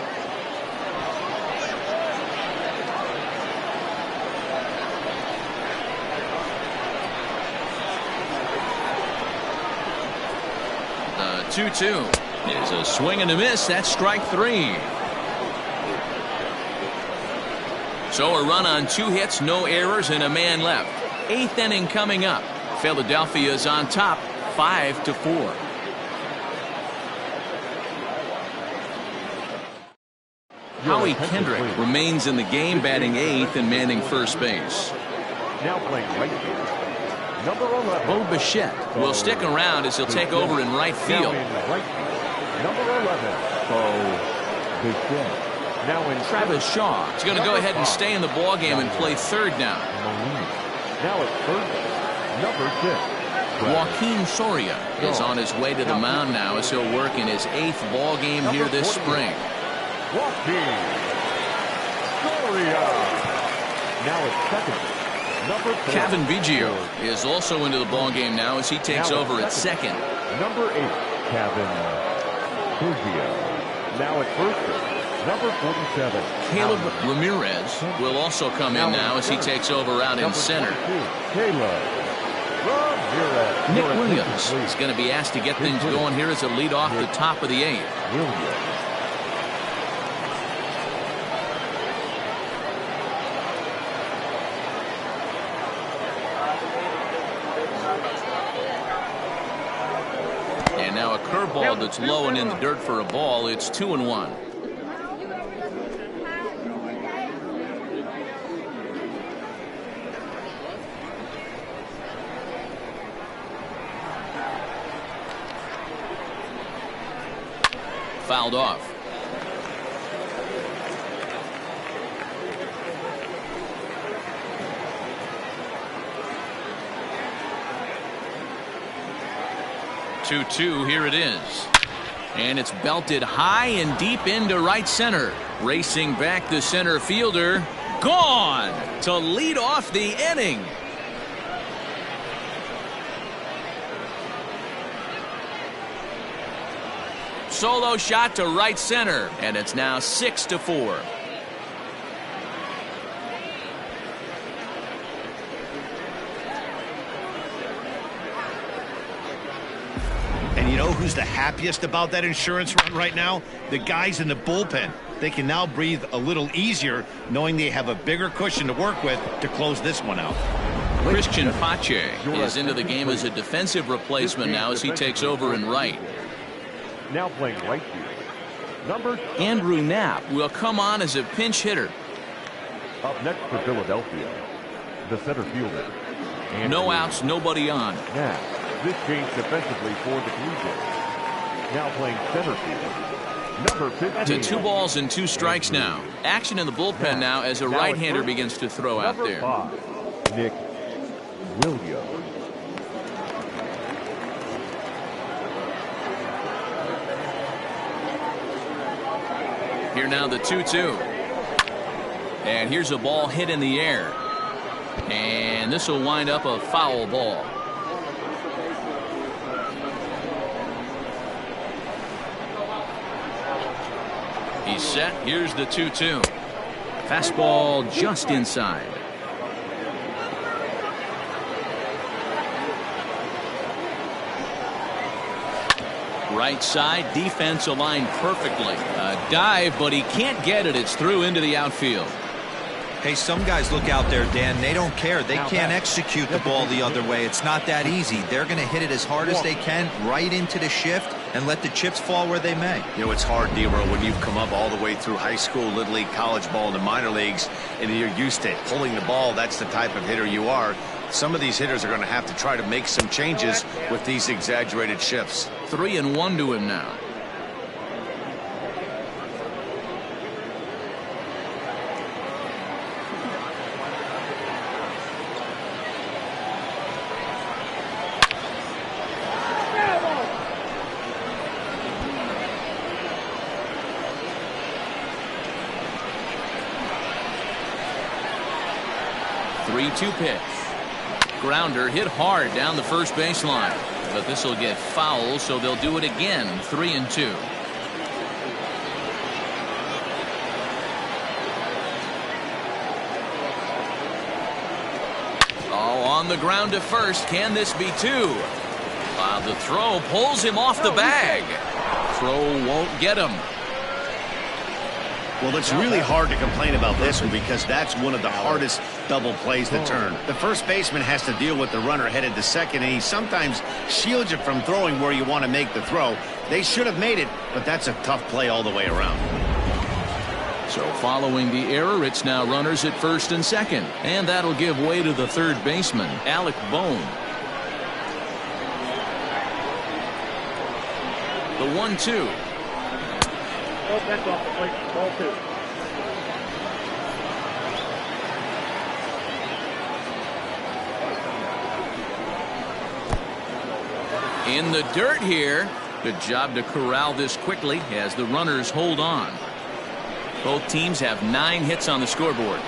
The 2-2 is a swing and a miss. That's strike 3. So a run on 2 hits, no errors, and a man left. 8th inning coming up. Philadelphia is on top, 5-4. Howie Kendrick remains in the game, batting 8th and manning first base. Now playing right field, number 11. Bo Bichette will stick around as he'll take over in right field. Number 11, Bo Bichette. Now in Travis Shaw is going to go ahead and stay in the ball game and play third now. Now it's third base, number 6. Joaquin Soria is on his way to the mound now as he'll work in his 8th ball game here this spring. Joaquin Soria. Now it's second. Number 4. Kevin Biggio is also into the ball game now as he takes over at second. Number 8, Kevin Biggio. Now at first base, number 47. Caleb Ramirez will also come in now as he takes over out in center. Caleb Ramirez. Nick Williams is going to be asked to get things going here as a lead off the top of the 8th. And now a curveball that's low and in the dirt for a ball. It's 2-1. Fouled off. Two-two, here it is. And it's belted high and deep into right center. Racing back the center fielder. Gone to lead off the inning. Solo shot to right center, and it's now 6-4. And you know who's the happiest about that insurance run right now? The guys in the bullpen. They can now breathe a little easier knowing they have a bigger cushion to work with to close this one out. Christian Pache is into the game as a defensive replacement now as he takes over in right. Now playing right field, number 2. Andrew Knapp will come on as a pinch hitter. Up next for Philadelphia, the center fielder. No outs, nobody on. Knapp. This change defensively for the Blue Jays. Now playing center field, number 15. To 2 balls and 2 strikes now. Action in the bullpen now as a right-hander begins to throw out there. 5, Nick Williams. Here now the 2-2. And here's a ball hit in the air. And this will wind up a foul ball. He's set. Here's the 2-2. Fastball just inside. Right side, defense aligned perfectly. A dive, but he can't get it. It's through into the outfield. Hey, some guys look out there, Dan. They don't care. They can't execute the ball the other way. It's not that easy. They're going to hit it as hard as they can right into the shift and let the chips fall where they may. You know, it's hard, D-Row, when you've come up all the way through high school, little league, college ball, and the minor leagues, and you're used to pulling the ball. That's the type of hitter you are. Some of these hitters are going to have to try to make some changes with these exaggerated shifts. 3-1 to him now. Two pitch. Grounder hit hard down the first baseline, but this will get foul, so they'll do it again. 3-2. Oh, on the ground to first. Can this be two? The throw pulls him off the bag. Throw won't get him. Well, it's really hard to complain about this one because that's one of the hardest double plays to turn. The first baseman has to deal with the runner headed to second, and he sometimes shields you from throwing where you want to make the throw. They should have made it, but that's a tough play all the way around. So following the error, it's now runners at first and second, and that'll give way to the third baseman, Alec Bohm. The 1-2. Oh, that's off the plate. Ball two. In the dirt here. Good job to corral this quickly as the runners hold on. Both teams have 9 hits on the scoreboard.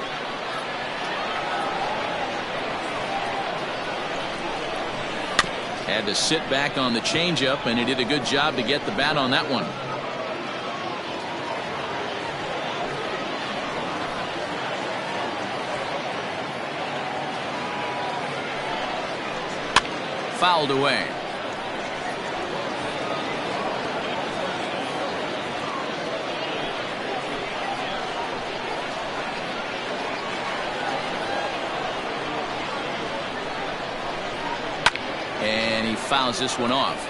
Had to sit back on the changeup, and he did a good job to get the bat on that one. Fouled away. And he fouls this one off.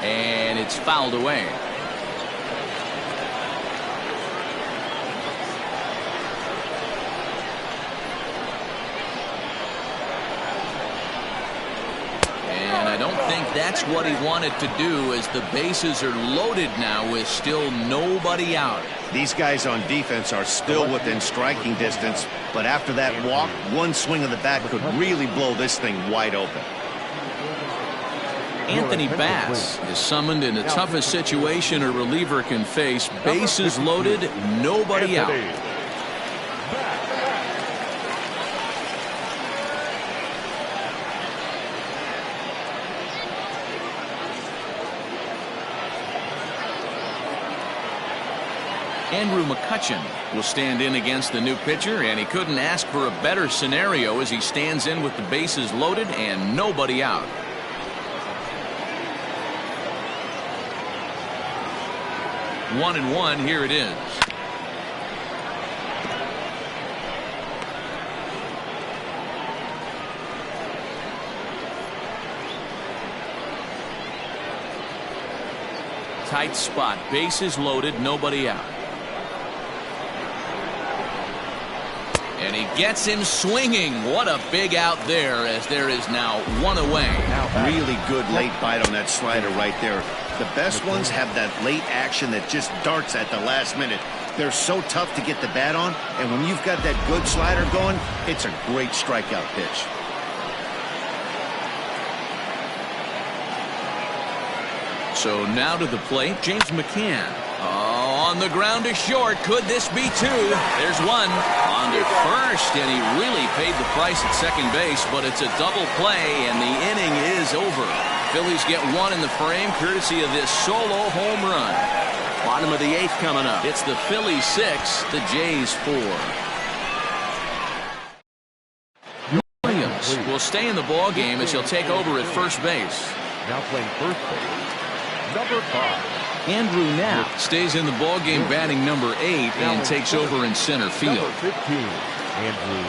And it's fouled away. And I don't think that's what he wanted to do, as the bases are loaded now with still nobody out. These guys on defense are still within striking distance, but after that walk, one swing of the bat could really blow this thing wide open. Anthony Bass is summoned in the toughest situation a reliever can face. Bases loaded, nobody out. Andrew McCutchen will stand in against the new pitcher, and he couldn't ask for a better scenario as he stands in with the bases loaded and nobody out. One and one, here it is. Tight spot, bases loaded, nobody out. And he gets him swinging. What a big out there, as there is now one away. Really good late bite on that slider right there. The best ones have that late action that just darts at the last minute. They're so tough to get the bat on, and when you've got that good slider going, it's a great strikeout pitch. So now to the plate, James McCann. Oh, on the ground to short. Could this be two? There's one. On to first, and he really paid the price at second base, but it's a double play, and the inning is over. Phillies get one in the frame, courtesy of this solo home run. Bottom of the 8th coming up. It's the Phillies 6, the Jays 4. Williams will stay in the ball game as he'll take over at first base. Now playing first base, number 5. Andrew Knapp stays in the ball game batting number 8 and takes over in center field. Number 15, Andrew.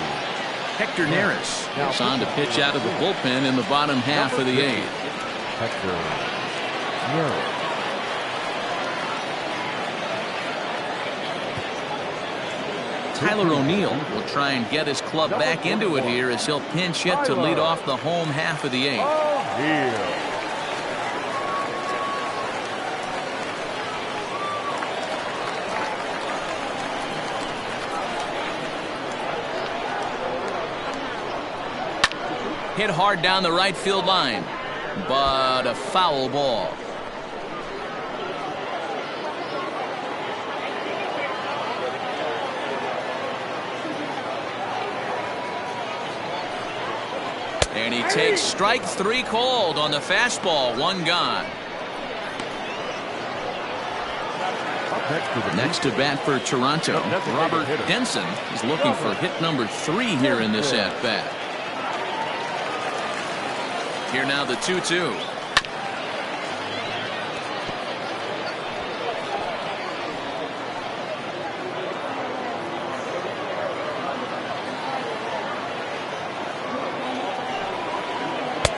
Hector Neris is on to pitch out of the bullpen in the bottom half of the 8th. Hector Neris. Tyler O'Neill will try and get his club back into it here as he'll pinch hit to lead off the home half of the 8th. O'Neill. Hit hard down the right field line, but a foul ball. And he takes strike 3 called on the fastball. 1 gone. Next to bat for Toronto, Robert Denson is looking for hit number 3 here in this at-bat. Here now the 2-2.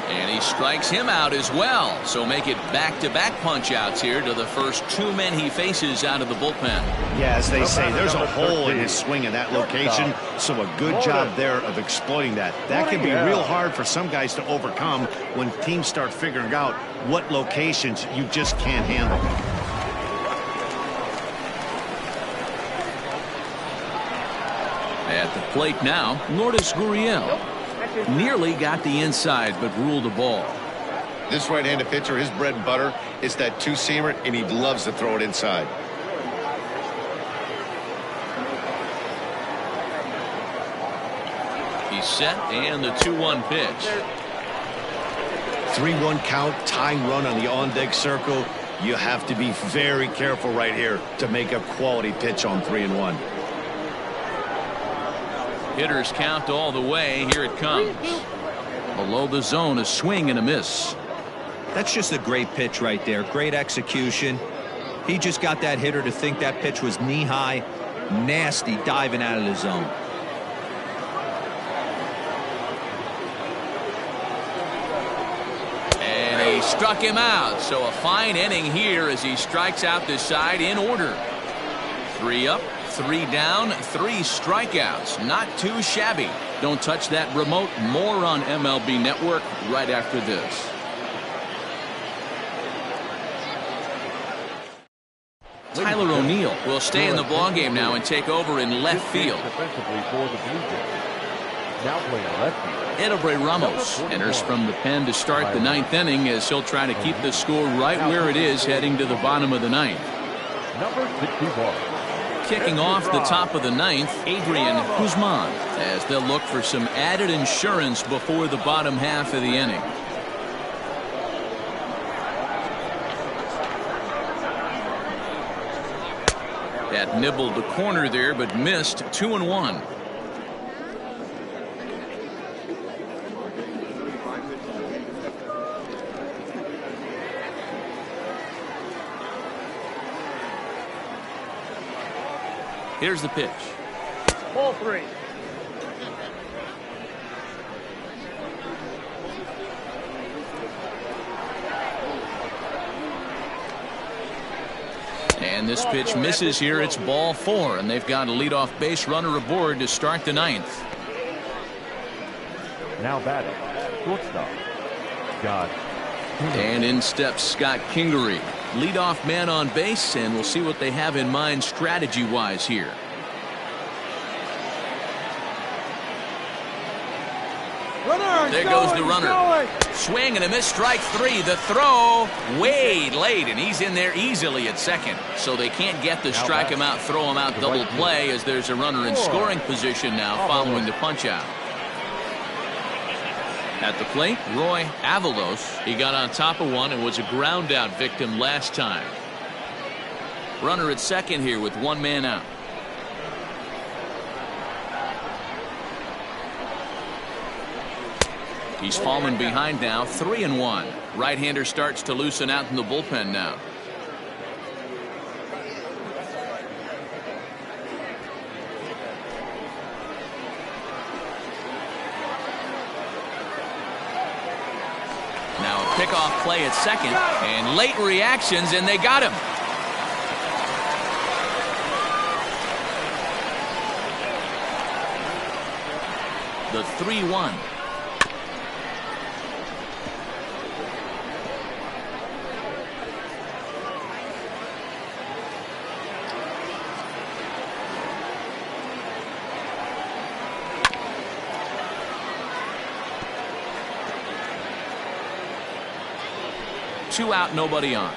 And he strikes him out as well. So make it back-to-back punch-outs here to the first 2 men he faces out of the bullpen. Yeah, as they say, there's a hole in his swing in that location, so a good job there of exploiting that. That can be real hard for some guys to overcome when teams start figuring out what locations you just can't handle. At the plate now, Lourdes Gurriel. Nearly got the inside, but ruled a ball. This right-handed pitcher, his bread and butter is that two-seamer, and he loves to throw it inside. He's set, and the 2-1 pitch. 3-1 count, tying run on the on-deck circle. You have to be very careful right here to make a quality pitch on 3-1. Hitters count all the way. Here it comes. Below the zone, a swing and a miss. That's just a great pitch right there. Great execution. He just got that hitter to think that pitch was knee-high. Nasty diving out of the zone. And he struck him out. So a fine inning here as he strikes out this side in order. 3 up, 3 down, 3 strikeouts. Not too shabby. Don't touch that remote. More on MLB Network right after this. Tyler O'Neill will stay in the ballgame now and take over in left field. Defensively for the Blue Jays. Now playing left field. Edobre Ramos enters from the pen to start the 9th inning as he'll try to keep the score right where it is heading to the bottom of the 9th. Number 61. Kicking off the top of the 9th, Adrian Guzman, as they'll look for some added insurance before the bottom half of the inning. That nibbled the corner there, but missed. 2-1. Here's the pitch. Ball 3. And this pitch misses here. It's ball 4, and they've got a leadoff base runner aboard to start the 9th. Now batting, shortstop, Scott. And in steps Scott Kingery. Leadoff man on base, and we'll see what they have in mind strategy-wise here. There goes the runner. Swing and a miss, strike 3. The throw way late, and he's in there easily at second. So they can't get the strike him out, throw him out, double play as there's a runner in scoring position now following the punch out. At the plate, Roy Avalos. He got on top of one and was a ground out victim last time. Runner at second here with one man out. He's fallen behind now, 3-1. Right-hander starts to loosen out in the bullpen now. Now a pickoff play at second, and late reactions, and they got him. The 3-1. Two out, nobody on.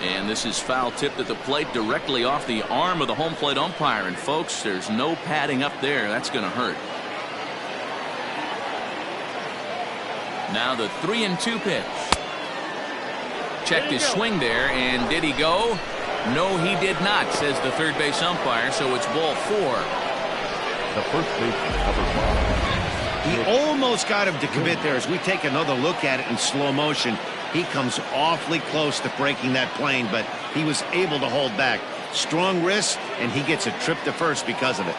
And this is foul tipped at the plate directly off the arm of the home plate umpire. And folks, there's no padding up there. That's going to hurt. Now the 3-2 pitch. Checked his swing there, and did he go? No, he did not, says the third base umpire. So it's ball 4. The first baseman, number 5. He almost got him to commit there. As we take another look at it in slow motion, he comes awfully close to breaking that plane, but he was able to hold back. Strong wrist, and he gets a trip to first because of it.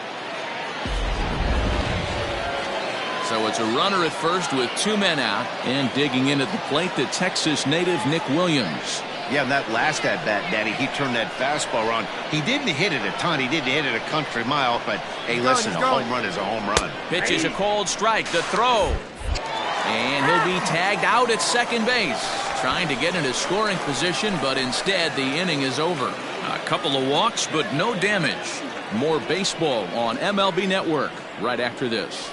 So it's a runner at first with two men out, and digging in at the plate, the Texas native Nick Williams. Yeah, that last at bat, Daddy, he turned that fastball around. He didn't hit it a ton. He didn't hit it a country mile, but hey, listen, a home run is a home run. Pitch is a cold strike. The throw. And he'll be tagged out at second base. Trying to get into scoring position, but instead the inning is over. A couple of walks, but no damage. More baseball on MLB Network right after this.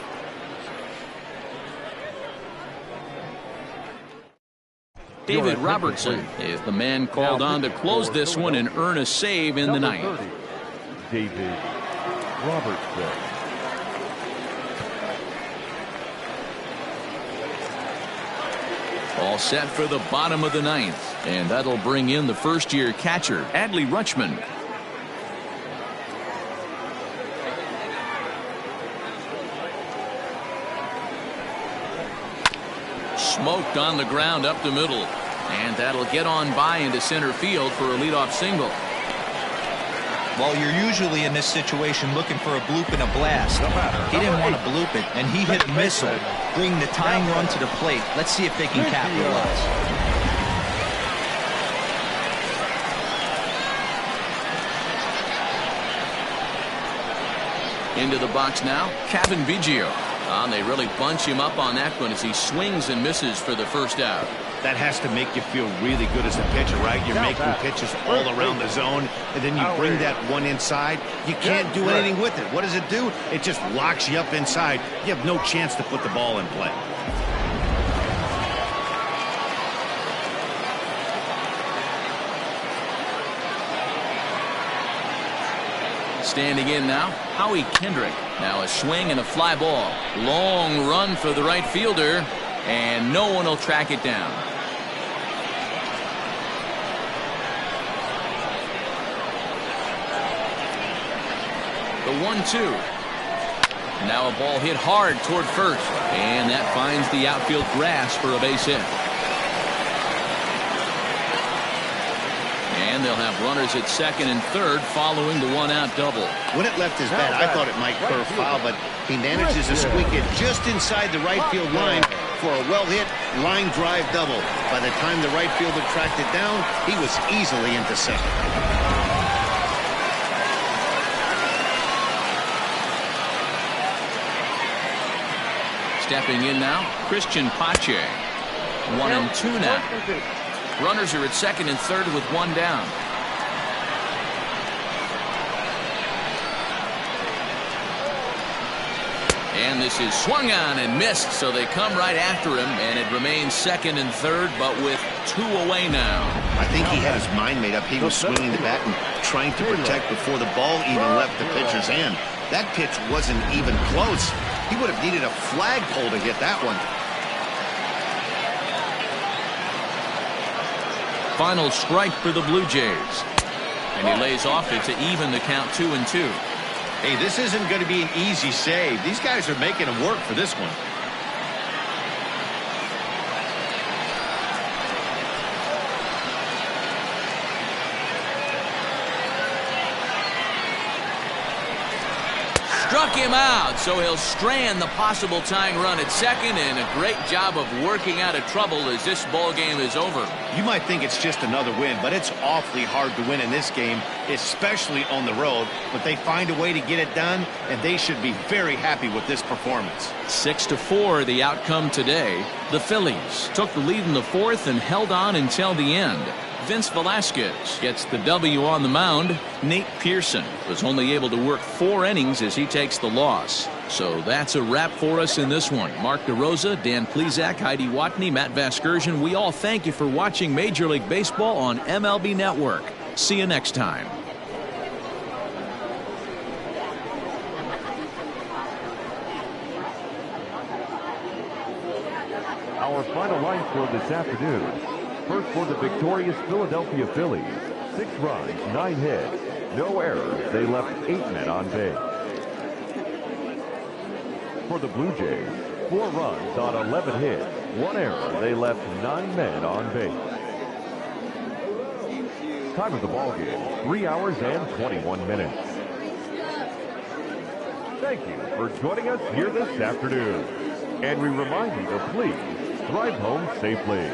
David Robertson is the man called on to close this one and earn a save in the ninth. David Robertson. All set for the bottom of the ninth, and that'll bring in the first-year catcher, Adley Rutschman. Smoked on the ground up the middle, and that'll get on by into center field for a leadoff single. Well, you're usually in this situation looking for a bloop and a blast. He didn't want to bloop it, and he hit a missile, bringing the tying run to the plate. Let's see if they can capitalize. Into the box now, Cavan Biggio. They really bunch him up on that one as he swings and misses for the first out. That has to make you feel really good as a pitcher, right? You're making pitches all around the zone, and then you bring that one inside. You can't do anything with it. What does it do? It just locks you up inside. You have no chance to put the ball in play. Standing in now, Howie Kendrick. Now a swing and a fly ball. Long run for the right fielder, and no one will track it down. The 1-2. Now a ball hit hard toward first, and that finds the outfield grass for a base hit. And they'll have runners at second and third following the one-out double. When it left his bat, I thought it might curve foul, but he manages to squeak it just inside the right field line for a well-hit line drive double. By the time the right fielder tracked it down, he was easily into second. Stepping in now, Christian Pache. 1-2 now. Runners are at second and third with one down. And this is swung on and missed, so they come right after him, and it remains second and third, but with two away now. I think he had his mind made up. He was swinging the bat and trying to protect before the ball even left the pitcher's hand. That pitch wasn't even close. He would have needed a flagpole to get that one. Final strike for the Blue Jays. And he lays off it to even the count 2-2. Hey, this isn't going to be an easy save. These guys are making him work for this one. Struck him out, so he'll strand the possible tying run at second, and a great job of working out of trouble as this ball game is over. You might think it's just another win, but it's awfully hard to win in this game, especially on the road. But they find a way to get it done, and they should be very happy with this performance. 6-4 the outcome today. The Phillies took the lead in the fourth and held on until the end. Vince Velasquez gets the W on the mound. Nate Pearson was only able to work 4 innings as he takes the loss. So that's a wrap for us in this one. Mark DeRosa, Dan Plesac, Heidi Watney, Matt Vasgersian, we all thank you for watching Major League Baseball on MLB Network. See you next time. Our final line score this afternoon. First for the victorious Philadelphia Phillies. 6 runs, 9 hits, no errors. They left 8 men on base. For the Blue Jays, 4 runs on 11 hits, 1 error. They left 9 men on base. Time of the ball game, 3 hours and 21 minutes. Thank you for joining us here this afternoon. And we remind you to please drive home safely.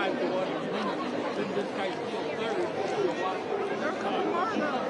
5-1. Then this guy's still third. They're coming hard now.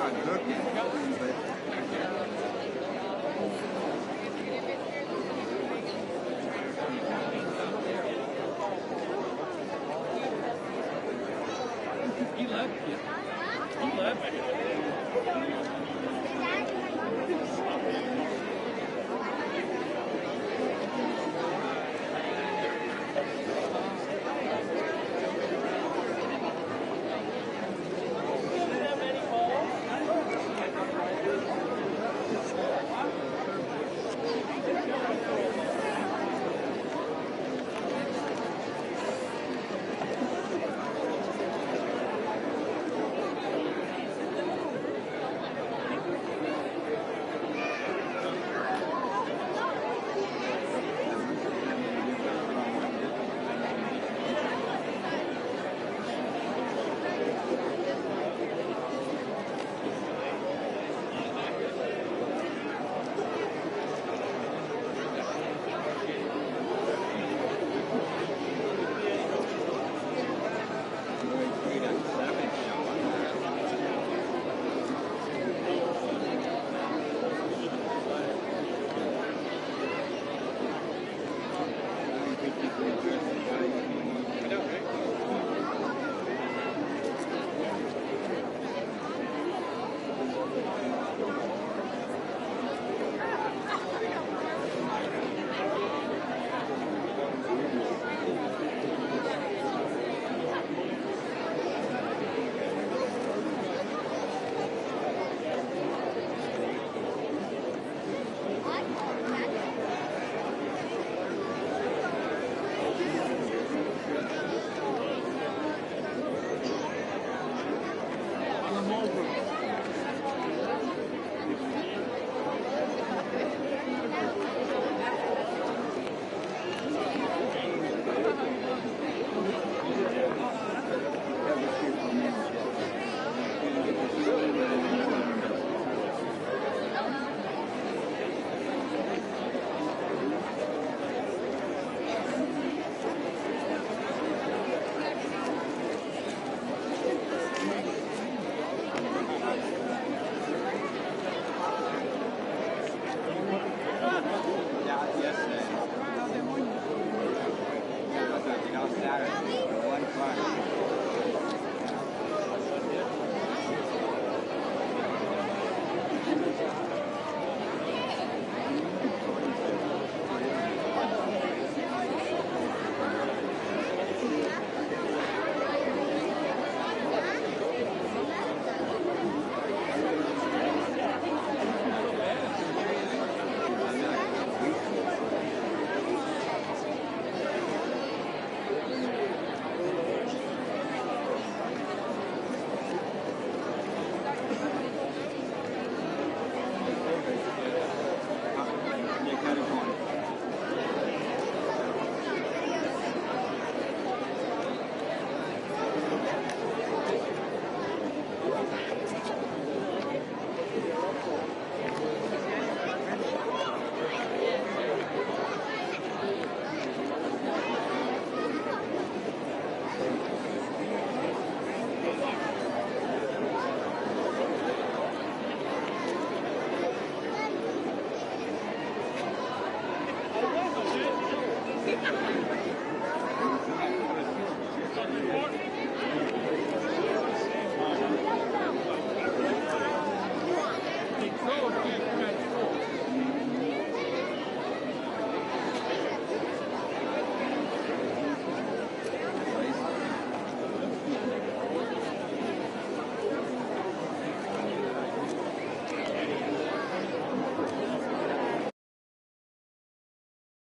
tried to hook him. He left you. He left you.